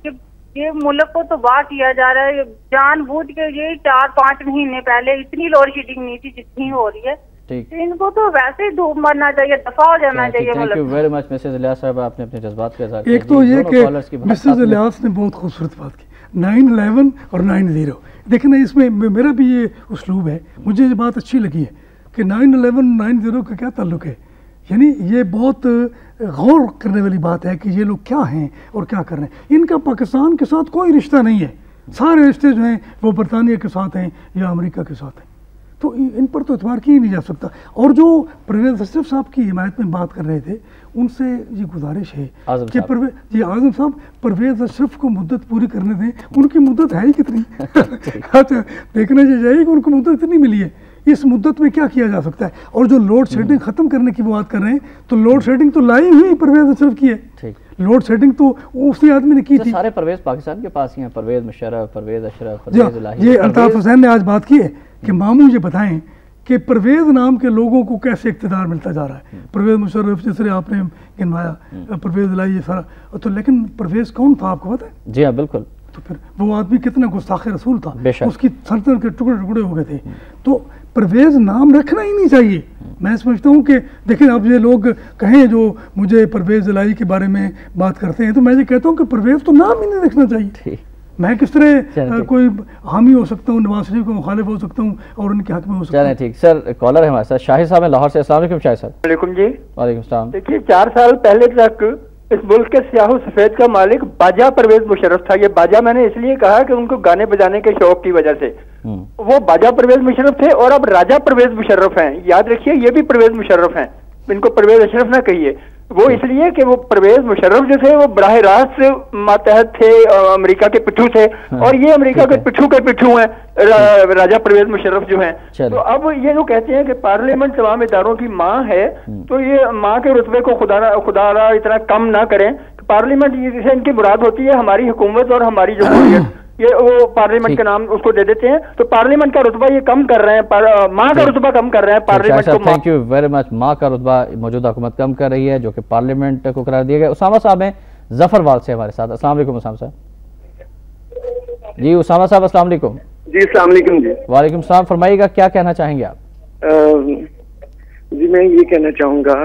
Speaker 6: کہ یہ ملک کو تباہ کیا جا رہا ہے جان بوجھ کے. یہ 4-5 مہینے پہلے اتنی لوڈ شیڈنگ نہیں تھی جتنی ہو رہی ہے. ان کو تو ویسے ہی دھوپ مرنا چاہیے, دفاع ہو جانا چاہیے.
Speaker 1: Thank you very much Mrs Ilyas صاحب, آپ نے اپنے جذبات کا اظہار کیا.
Speaker 2: ایک تو یہ کہ مسز الیاس نے بہت خوبصورت بات کی, 9/11 اور 9/0. دیکھیں نا, اس میں میرا بھی یہ اسلوب ہے, مجھے یہ بات اچھی لگی ہے کہ 9/11 9/0 کا کیا تعلق ہے. یعنی یہ بہت غور کرنے والی بات ہے کہ یہ لوگ کیا ہیں اور کیا کر رہے ہیں. ان کا پاکستان کے ساتھ کوئی رشتہ نہیں ہے, سارے رشتے جو ہیں وہ برطانیہ کے ساتھ ہیں یا امریکہ کے ساتھ ہیں, تو ان پر تو اعتبار کیا ہی نہیں جا سکتا. اور جو پرویز اشرف صاحب کی حمایت میں بات کر رہے تھے, ان سے یہ گزارش ہے کہ اعظم صاحب پرویز اشرف کو مدت پوری کرنے دیں. ان کی مدت ہے ہی کتنی, اچھا دیکھنا چاہیے کہ ان کو مدت اتنی ملی ہے, اس مدت میں کیا کیا جا سکتا ہے. اور جو لوڈ شیڈنگ ختم کرنے کی بات کر رہے ہیں, تو لوڈ شیڈنگ تو لائی ہوئی پرویز اشرف کی ہے. لوڈ شیڈنگ تو اسی آدمی نے کی تھی.
Speaker 1: سارے پرویز پاکستان کے پاس ہی ہیں, پرویز مشرف, پرویز اشرف, پرویز الہی.
Speaker 2: یہ الطاف حسین نے آج بات کی ہے کہ ماموں یہ بتائیں کہ پرویز نام کے لوگوں کو کیسے اقتدار ملتا جا رہا ہے. پرویز مشرف جیسے آپ نے گنوایا, پرویز الہی, یہ سارا تو, لیکن پرویز کون تھا آپ کو پتہ ہے؟
Speaker 1: جی ہاں بالکل.
Speaker 2: تو پھر وہ آدمی کتنا گستاخ رسول تھا, اس کی سلطنت کے ٹکڑے ٹکڑے ہو گئے تھے. تو پرویز نام رکھنا ہی نہیں چاہیے. میں سمجھتا ہوں کہ دیکھیں اب یہ لوگ کہیں جو مجھے پرویز الہی کے بارے میں بات کرتے ہیں, تو میں یہ کہتا ہوں کہ پرویز تو نام ہی نہیں رکھنا چاہیے. میں کس طرح کوئی حامی ہو سکتا ہوں, نواز شریف کو مخالف ہو سکتا ہوں اور ان کے حق میں ہو سکتا ہوں.
Speaker 1: چلیں ٹھیک. سر کالر ہے ہمارے ساتھ, شاہد صاحب ہیں لاہور سے. السلام علیکم شاہد صاحب.
Speaker 7: وعلیکم جی.
Speaker 1: وعلیکم السلام.
Speaker 7: دیکھیے 4 سال پہلے تک اس ملک کے سیاہ و سفید کا مالک باجا پرویز مشرف تھا. یہ باجا میں نے اس لیے کہا کہ ان کو گانے بجانے کے شوق کی وجہ سے وہ باجا پرویز مشرف تھے, اور اب راجا پرویز مشرف ہیں. یاد رکھیے یہ بھی پرویز مشرف ہیں, ان کو پرویز اشرف نہ کہیے. وہ اس لیے کہ وہ پرویز مشرف جو تھے وہ براہ راست ماتحت تھے امریکہ کے پٹھو سے, اور یہ امریکہ کے پٹھو ہیں راجا پرویز مشرف جو ہیں. تو اب یہ جو کہتے ہیں کہ پارلیمنٹ تمام اداروں کی ماں ہے, تو یہ ماں کے رتبے کو خدا را اتنا کم نہ کریں. پارلیمنٹ جسے ان کی مراد ہوتی ہے ہماری حکومت اور ہماری جمہوریت, یہ وہ پارلیمنٹ کا نام اس کو دے دیتے ہیں. تو پارلیمنٹ کا رتبہ یہ کم کر رہے ہیں, ماں کا رتبہ کم کر رہے ہیں پارلیمنٹ کو.
Speaker 1: تھینک یو ویری مچ. ماں کا رتبہ موجودہ حکومت کم کر رہی ہے جو کہ پارلیمنٹ کو قرار دیا گیا. اسامہ صاحب ہیں ظفر وال سے ہمارے ساتھ. السلام علیکم اسامہ صاحب. جی اسامہ صاحب السلام علیکم.
Speaker 8: جی السلام علیکم. جی
Speaker 1: وعلیکم السلام. فرمائیے گا کیا کہنا چاہیں گے آپ؟
Speaker 8: جی میں یہ کہنا چاہوں گا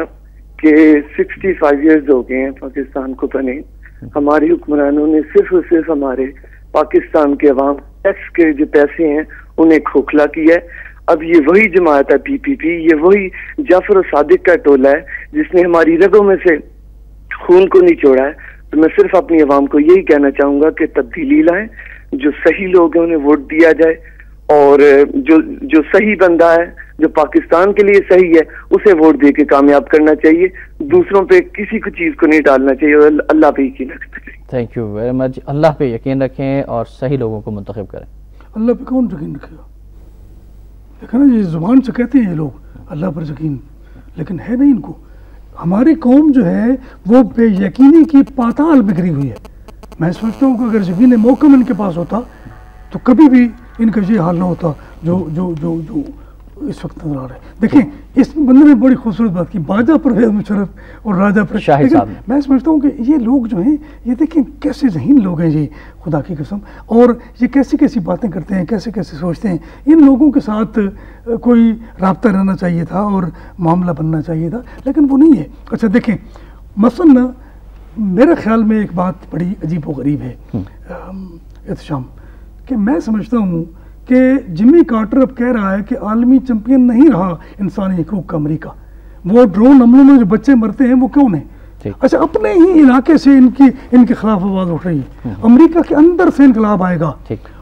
Speaker 8: کہ 65 ایئرز ہو گئے ہیں پاکستان کو بنے. ہماری حکمرانوں نے صرف اور صرف ہمارے پاکستان کے عوام ٹیکس کے جو پیسے ہیں انہیں کھوکھلا کیا ہے. اب یہ وہی جماعت ہے PPP, یہ وہی جعفر و صادق کا ٹولہ ہے جس نے ہماری رگوں میں سے خون کو نچوڑا ہے. تو میں صرف اپنی عوام کو یہی کہنا چاہوں گا کہ تبدیلی لائیں, جو صحیح لوگ ہیں انہیں ووٹ دیا جائے, اور جو صحیح بندہ ہے جو پاکستان کے لیے صحیح ہے اسے ووٹ دے کے کامیاب کرنا چاہیے. دوسروں پہ کسی کو چیز کو نہیں ڈالنا چاہیے, اور اللہ پہ یقین رکھنا چاہیے.
Speaker 1: Thank you very much. اللہ پہ یقین رکھیں اور صحیح لوگوں کو منتخب کریں. اللہ
Speaker 2: پہ کون یقین رکھے گا؟ دیکھا نا, یہ زبان سے کہتے ہیں یہ لوگ اللہ پر یقین, لیکن ہے نہیں ان کو. ہماری قوم جو ہے وہ بے یقینی کی پاتال بگڑی ہوئی ہے. میں سمجھتا ہوں کہ اگر یقین محکم ان کے پاس ہوتا تو کبھی بھی ان کا یہ حال نہ ہوتا جو جو جو جو اس وقت نظر آ رہا ہے. دیکھیں اس بندے نے بڑی خوبصورت بات کی, باجا پرویز مشرف اور راجا پرویز. میں سمجھتا ہوں کہ یہ لوگ جو ہیں یہ دیکھیں کیسے ذہین لوگ ہیں یہ, خدا کی قسم, اور یہ کیسی کیسی باتیں کرتے ہیں, کیسے کیسے سوچتے ہیں. ان لوگوں کے ساتھ کوئی رابطہ رہنا چاہیے تھا اور معاملہ بننا چاہیے تھا, لیکن وہ نہیں ہے. اچھا دیکھیں مثلا میرے خیال میں ایک بات بڑی عجیب و غریب ہے احتشام, کہ میں سمجھتا ہوں کہ جمی کارٹر اب کہہ رہا ہے کہ عالمی چیمپئن نہیں رہا انسانی حقوق کا امریکہ. وہ ڈرون حملوں میں جو بچے مرتے ہیں وہ کون ہیں؟ اچھا اپنے ہی علاقے سے ان کے خلاف آواز اٹھ رہی ہے. امریکہ کے اندر سے انقلاب آئے گا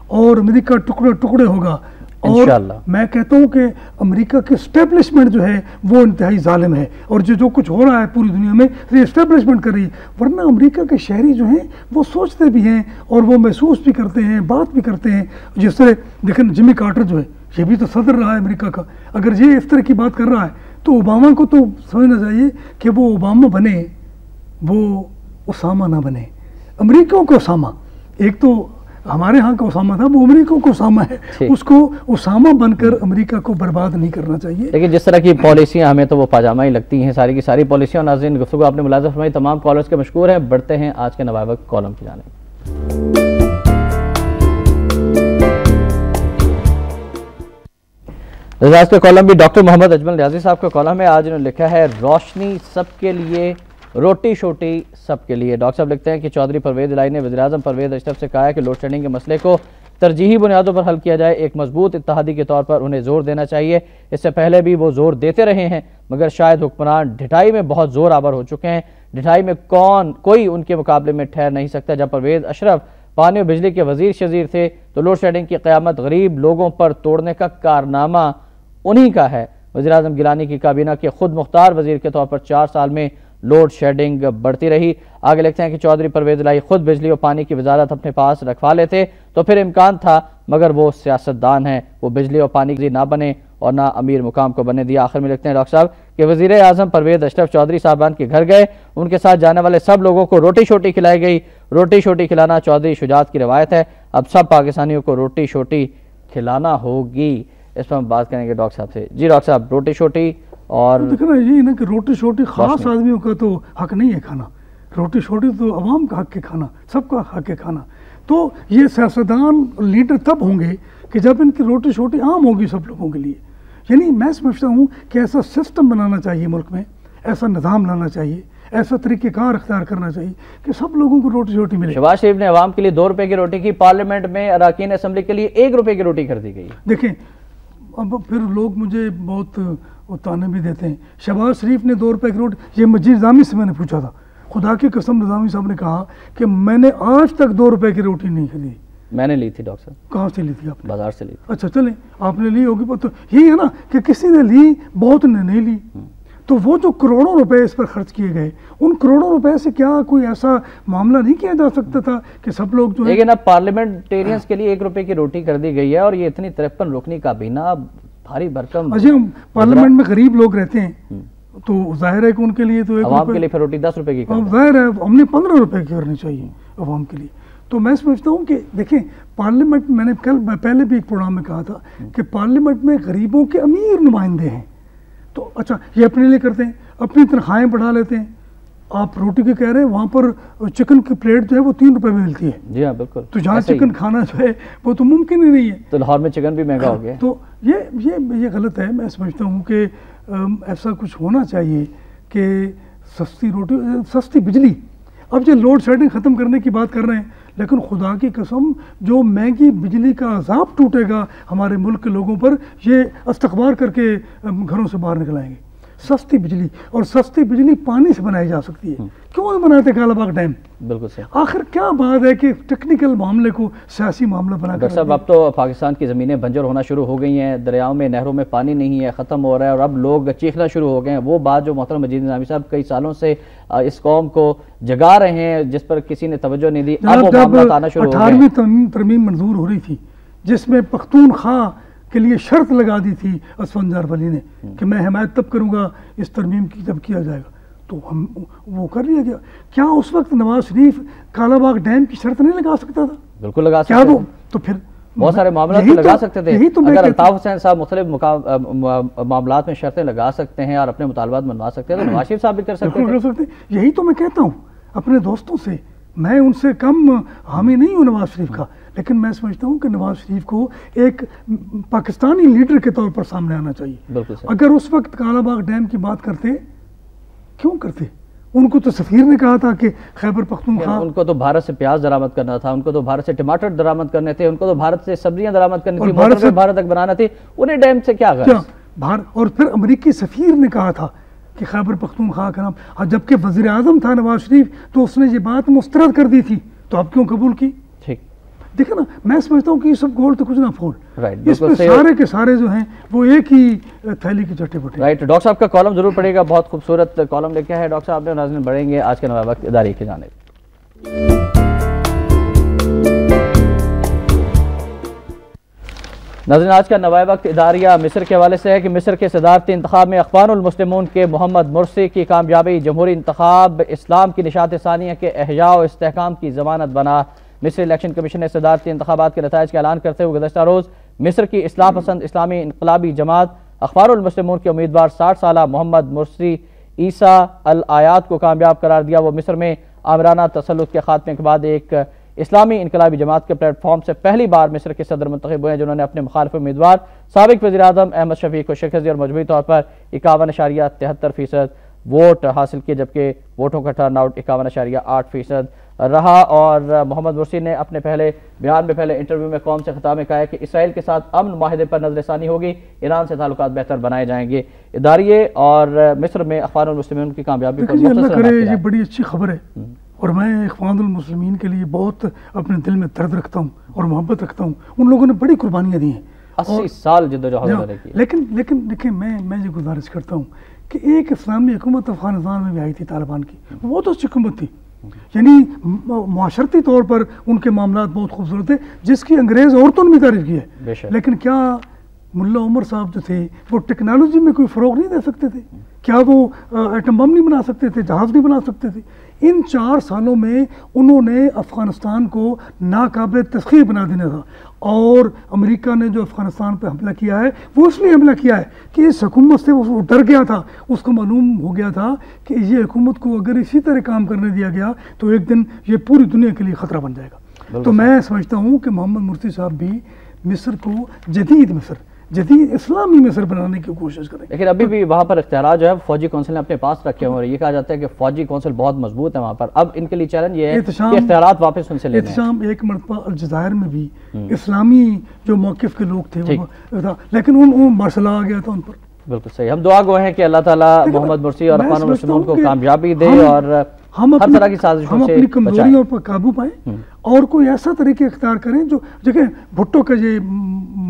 Speaker 2: اور امریکہ ٹکڑے ٹکڑے ہوگا. اور میں کہتا ہوں کہ امریکہ کی اسٹیبلشمنٹ جو ہے وہ انتہائی ظالم ہے, اور جو کچھ ہو رہا ہے پوری دنیا میں یہ اسٹیبلشمنٹ کر رہی ہے. ورنہ امریکہ کے شہری جو ہیں وہ سوچتے بھی ہیں اور وہ محسوس بھی کرتے ہیں, بات بھی کرتے ہیں. جس طرح دیکھیں جمی کارٹر جو ہے یہ بھی تو صدر رہا ہے امریکہ کا, اگر یہ اس طرح کی بات کر رہا ہے تو اوباما کو تو سمجھنا چاہیے کہ وہ اوباما بنے, وہ اسامہ نہ بنے. امریکہ کو اسامہ, ایک تو ہمارے ہاں کا اسامہ تھا, وہ امریکہ کو اسامہ ہے, اس کو اسامہ بن کر امریکہ کو برباد نہیں کرنا چاہیے.
Speaker 1: لیکن جس طرح کی پالیسیاں ہمیں تو وہ پاجامہ ہی لگتی ہیں ساری کی ساری پالیسیاں. ناظرین گفتگو آپ نے ملاحظہ فرمائی. تمام کالرز کے مشکور ہیں. بڑھتے ہیں آج کے نوائے وقت کالم کی جانب. آج کا کالم بھی ڈاکٹر محمد اجمل نیازی صاحب کا کالم ہے. آج انہوں نے لکھا ہے روشنی سب کے لیے، روٹی شوٹی سب کے لیے. ڈاکٹر صاحب لکھتے ہیں کہ چودھری پرویز الہی نے وزیراعظم پرویز اشرف سے کہا ہے کہ لوڈ شیڈنگ کے مسئلے کو ترجیحی بنیادوں پر حل کیا جائے. ایک مضبوط اتحادی کے طور پر انہیں زور دینا چاہیے. اس سے پہلے بھی وہ زور دیتے رہے ہیں، مگر شاید حکمران ڈھٹائی میں بہت زور آور ہو چکے ہیں. ڈھٹائی میں کوئی ان کے مقابلے میں ٹھہر نہیں سکتا. جب پرویز اشرف پانی و بجلی کے وزیر شزیر تھے تو لوڈ شیڈنگ کی قیامت غریب لوگوں پر توڑنے کا کارنامہ انہی کا ہے. وزیراعظم گیلانی کی کابینہ کے خود مختار وزیر کے طور پر 4 سال میں لوڈ شیڈنگ بڑھتی رہی. آگے لکھتے ہیں کہ چودھری پرویز الہی خود بجلی و پانی کی وزارت اپنے پاس رکھوا لیتے تو پھر امکان تھا، مگر وہ سیاستدان ہیں، وہ بجلی و پانی کی نہ بنے اور نہ امیر مقام کو بنے دیا. آخر میں لکھتے ہیں ڈاکٹر صاحب کہ وزیر اعظم پرویز اشرف چودھری صاحبان کے گھر گئے، ان کے ساتھ جانے والے سب لوگوں کو روٹی شوٹی کھلائی گئی. روٹی شوٹی کھلانا چودھری شجاعت کی روایت ہے. اب سب پاکستانیوں کو روٹی شوٹی کھلانا ہوگی. اس پر ہم بات کریں گے ڈاکٹر صاحب سے. جی ڈاکٹر صاحب، روٹی شوٹی اور
Speaker 2: دیکھنا یہ نا کہ روٹی شوٹی خاص آدمیوں کا تو حق نہیں ہے کھانا. روٹی شوٹی تو عوام کا حق ہے کھانا، سب کا حق ہے کھانا. تو یہ سیاستدان لیڈر تب ہوں گے کہ جب ان کی روٹی شوٹی عام ہوگی سب لوگوں کے لیے. یعنی میں سمجھتا ہوں کہ ایسا سسٹم بنانا چاہیے ملک میں، ایسا نظام لانا چاہیے، ایسا طریقہ کار اختیار کرنا چاہیے کہ سب لوگوں کو روٹی شوٹی ملے.
Speaker 1: شہباز شریف نے عوام کے لیے 2 روپے کی روٹی کی، پارلیمنٹ میں اراکین اسمبلی کے لیے 1 روپے کی روٹی کر دی گئی.
Speaker 2: دیکھیں اب پھر لوگ مجھے بہت تانے بھی دیتے ہیں. شہباز شریف نے 2 روپے کی روٹی، یہ مجید نظامی سے میں نے پوچھا تھا، خدا کی قسم نظامی صاحب نے کہا کہ میں نے آج تک 2 روپے کی روٹی نہیں خریدی.
Speaker 1: میں نے لی تھی ڈاکٹر صاحب.
Speaker 2: کہاں سے لی تھی آپ؟
Speaker 1: بازار سے لی تھی.
Speaker 2: اچھا چلیں، آپ نے لی ہوگی. تو یہی ہے نا کہ کسی نے لی، بہت نے نہیں لی. تو وہ جو کروڑوں روپے اس پر خرچ کیے گئے، ان کروڑوں روپے سے کیا کوئی ایسا معاملہ نہیں کیا جا سکتا تھا کہ سب لوگ جو ہے.
Speaker 1: لیکن اب پارلیمنٹیرینز کے لیے 1 روپے کی روٹی کر دی گئی ہے، اور یہ اتنی 53 رکنی کابینہ بھاری بھرکم.
Speaker 2: اجی پارلیمنٹ میں غریب لوگ رہتے ہیں تو ظاہر ہے کہ ان کے لیے تو
Speaker 1: عوام کے لیے پھر روٹی 10 روپے کی.
Speaker 2: ظاہر ہے ہم نے 15 روپے کی کرنی چاہیے عوام کے لیے. تو میں سمجھتا ہوں کہ دیکھیں پارلیمنٹ، میں نے پہلے بھی ایک پروگرام میں کہا تھا کہ پارلیمنٹ میں غریبوں کے امیر نمائندے ہیں. تو اچھا یہ اپنے لیے کرتے ہیں، اپنی تنخواہیں بڑھا لیتے ہیں. آپ روٹی کے کہہ رہے ہیں، وہاں پر چکن کی پلیٹ جو ہے وہ 3 روپے میں ملتی ہے.
Speaker 1: جی ہاں بالکل.
Speaker 2: تو جہاں چکن کھانا جو ہے وہ تو ممکن ہی نہیں ہے.
Speaker 1: تو لاہور میں چکن بھی مہنگا ہو گیا.
Speaker 2: تو یہ غلط ہے. میں سمجھتا ہوں کہ ایسا کچھ ہونا چاہیے کہ سستی روٹی، سستی بجلی. اب یہ لوڈ شیڈنگ ختم کرنے کی بات کر رہے ہیں، لیکن خدا کی قسم جو مہنگی بجلی کا عذاب ٹوٹے گا ہمارے ملک کے لوگوں پر، یہ استغفار کر کے گھروں سے باہر نکل آئیں گے. سستی بجلی، اور سستی بجلی پانی سے بنائی جا سکتی ہے. کیوں نہیں بناتے کالا باغ ڈیم؟
Speaker 1: بالکل صحیح.
Speaker 2: آخر کیا بات ہے کہ ٹیکنیکل معاملے کو سیاسی معاملہ بنا کر.
Speaker 1: ڈاکٹر صاحب اب تو پاکستان کی زمینیں بنجر ہونا شروع ہو گئی ہیں، دریاؤں میں نہروں میں پانی نہیں ہے، ختم ہو رہا ہے، اور اب لوگ چیخنا شروع ہو گئے ہیں. وہ بات جو محترم مجید نظامی صاحب کئی سالوں سے اس قوم کو جگا رہے ہیں، جس پر کسی نے توجہ نہیں دی، اب وہ معاملات آنا شروع ہو گئے.
Speaker 2: 18ویں ترمیم منظور ہو رہی تھی جس میں پختونخوا کے لیے شرط لگا دی تھی اسفندیار ولی نے کہ میں حمایت تب کروں گا اس ترمیم کی جب کیا جائے گا. تو ہم وہ کر لیا گیا. کیا اس وقت نواز شریف کالا باغ ڈیم کی شرط نہیں لگا سکتا تھا؟
Speaker 1: بالکل لگا سکتا تھا.
Speaker 2: تو پھر
Speaker 1: بہت سارے معاملات لگا سکتے تھے. اگر الطاف حسین صاحب مختلف معاملات میں شرطیں لگا سکتے ہیں اور اپنے مطالبات منوا سکتے ہیں تو نواز شریف صاحب بھی کر سکتے
Speaker 2: ہیں. یہی تو میں کہتا ہوں اپنے دوستوں سے. میں ان سے کم حامی نہیں ہوں نواز شریف کا، لیکن میں سمجھتا ہوں کہ نواز شریف کو ایک پاکستانی لیڈر کے طور پر سامنے آنا چاہیے. اگر اس وقت کالا باغ ڈیم کی بات کرتے، کیوں کرتے؟ ان کو تو سفیر نے کہا تھا کہ خیبر پختونخوا،
Speaker 1: ان کو تو بھارت سے پیاز درآمد کرنا تھا، ان کو تو بھارت سے ٹماٹر درآمد کرنے تھے، ان کو تو بھارت سے سبزیاں درآمد کرنی تھی، موٹر بھارت تک بنانا تھی. انہیں ڈیم سے کیا غرض؟
Speaker 2: اور پھر امریکی سفیر نے کہا تھا کہ خیبر پختونخوا کا نام، اور جبکہ وزیر اعظم تھا نواز شریف تو اس نے یہ بات مسترد کر دی تھی. تو آپ کیوں قبول کی؟
Speaker 1: ٹھیک
Speaker 2: دیکھیں نا، میں سمجھتا ہوں کہ یہ سب گول تو کچھ نہ پھول. اس میں سارے کے سارے جو ہیں وہ ایک ہی تھیلی کی چٹے بٹے.
Speaker 1: رائٹ. ڈاکٹر صاحب کا کالم ضرور پڑھیے گا، بہت خوبصورت کالم لکھا ہے ڈاکٹر صاحب نے. ناظرین بڑھیں گے آج کے نوائے وقت ادارے کی جانب. ناظرین آج کا نوائے وقت اداریہ مصر کے حوالے سے ہے کہ مصر کے صدارتی انتخاب میں اخوان المسلمون کے محمد مرسی کی کامیابی جمہوری انتخاب اسلام کی نشاط ثانیہ کے احیاء و استحکام کی ضمانت بنا. مصر الیکشن کمیشن نے صدارتی انتخابات کے نتائج کا اعلان کرتے ہوئے گزشتہ روز مصر کی اصلاح پسند اسلامی انقلابی جماعت اخوان المسلمون کے امیدوار 60 سالہ محمد مرسی عیسیٰ الآیات کو کامیاب قرار دیا. وہ مصر میں آمرانہ تسلط کے خاتمے کے بعد ایک اسلامی انقلابی جماعت کے پلیٹ فارم سے پہلی بار مصر کے صدر منتخب ہوئے ہیں، جنہوں نے اپنے مخالف امیدوار سابق وزیر اعظم احمد شفیق کو شکست دی اور مجموعی طور پر 51.73% ووٹ حاصل کیے، جبکہ ووٹوں کا ٹرن آؤٹ 51.8% رہا۔ اور محمد مرسی نے اپنے پہلے بیان میں، پہلے انٹرویو میں قوم سے خطاب میں کہا ہے کہ اسرائیل کے ساتھ امن معاہدے پر نظر ثانی ہوگی، ایران سے تعلقات بہتر بنائے جائیں گے۔ اداریے اور مصر میں اخوان المسلمین کی کامیابی پر
Speaker 2: اللہ کرے، یہ بڑی اچھی خبر ہے، اور میں اخوان المسلمین کے لیے بہت اپنے دل میں درد رکھتا ہوں اور محبت رکھتا ہوں۔ ان لوگوں نے بڑی قربانیاں دی ہیں،
Speaker 1: 80 سال جدوجہد کی۔
Speaker 2: لیکن میں یہ گزارش کرتا ہوں کہ ایک اسلامی حکومت افغانستان میں بھی آئی تھی طالبان کی، بہت اچھی حکومت تھی، یعنی معاشرتی طور پر ان کے معاملات بہت خوبصورت تھے، جس کی انگریز عورتوں نے بھی تعریف کی ہے۔ لیکن کیا ملا عمر صاحب جو تھے وہ ٹیکنالوجی میں کوئی فروغ نہیں دے سکتے تھے؟ کیا وہ ایٹم بم نہیں بنا سکتے تھے، جہاز نہیں بنا سکتے تھے؟ ان 4 سالوں میں انہوں نے افغانستان کو ناقابل تسخیر بنا دینا تھا، اور امریکہ نے جو افغانستان پہ حملہ کیا ہے وہ اس لیے حملہ کیا ہے کہ اس حکومت سے وہ ڈر گیا تھا، اس کو معلوم ہو گیا تھا کہ یہ حکومت کو اگر اسی طرح کام کرنے دیا گیا تو ایک دن یہ پوری دنیا کے لیے خطرہ بن جائے گا۔ تو میں سمجھتا ہوں کہ محمد مرسی صاحب بھی مصر کو جدید اسلامی مصر بنانے کی کوشش کریں،
Speaker 1: لیکن ابھی بھی وہاں پر اختیارات جو ہے فوجی کونسل نے اپنے پاس رکھے ہوئے ہیں۔ یہ کہا جاتا ہے کہ فوجی کونسل بہت مضبوط ہے وہاں پر، اب ان کے لیے چیلنج یہ ہے کہ اختیارات واپس ان سے لینے ہیں۔
Speaker 2: احتشام ایک مرتبہ الجزائر میں بھی اسلامی جو موقف کے لوگ تھے لیکن ان مرسلہ آ گیا تھا ان پر۔
Speaker 1: بالکل صحیح، ہم دعا گو ہیں کہ اللہ تعالیٰ محمد مرسی اور اخوان المسلمین کو کامیابی دے اور
Speaker 2: ہم
Speaker 1: ہر طرح کی سازشوں سے
Speaker 2: اپنی کمزوریوں پر قابو پائیں اور کوئی ایسا طریقہ اختیار کریں جو دیکھیں بھٹو کا یہ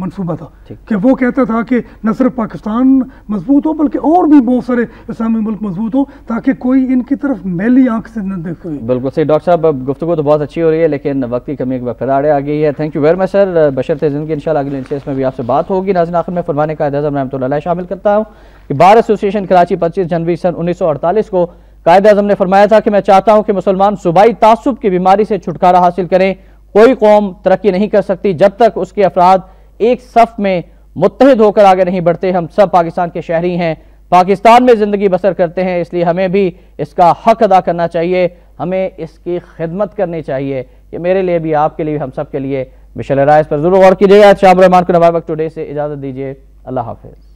Speaker 2: منصوبہ تھا کہ وہ کہتا تھا کہ نہ صرف پاکستان مضبوط ہو بلکہ اور بھی بہت سارے اسلامی ملک مضبوط ہو تاکہ کوئی ان کی طرف میلی آنکھ سے نہ دیکھے۔
Speaker 1: بالکل صحیح ڈاکٹر صاحب، گفتگو تو بہت اچھی ہو رہی ہے لیکن وقت کی کمی ایک بار پھر آڑے آ گئی ہے۔ تھینک یو ویری مچ سر، بشرط زندگی انشاءاللہ اگلے انشیس میں بھی آپ سے بات ہوگی۔ ناظرین آخر میں فرمانے قائد اعظم رحمۃ اللہ علیہ شامل کرتا ہوں کہ بار ایسوسی ایشن کراچی 25 جنوری سن 1948 کو قائد اعظم نے فرمایا تھا کہ میں چاہتا ہوں کہ مسلمان صوبائی تعصب کی بیماری سے چھٹکارا حاصل کریں۔ کوئی قوم ترقی نہیں کر سکتی جب تک اس کے افراد ایک صف میں متحد ہو کر آگے نہیں بڑھتے۔ ہم سب پاکستان کے شہری ہیں، پاکستان میں زندگی بسر کرتے ہیں، اس لیے ہمیں بھی اس کا حق ادا کرنا چاہیے، ہمیں اس کی خدمت کرنی چاہیے۔ یہ میرے لیے بھی، آپ کے لیے بھی، ہم سب کے لیے مشعل رائے، اس پر ضرور غور کیجیے گا۔ شام الرحمان کو نوائے وقت ٹوڈے سے اجازت دیجیے، اللہ حافظ۔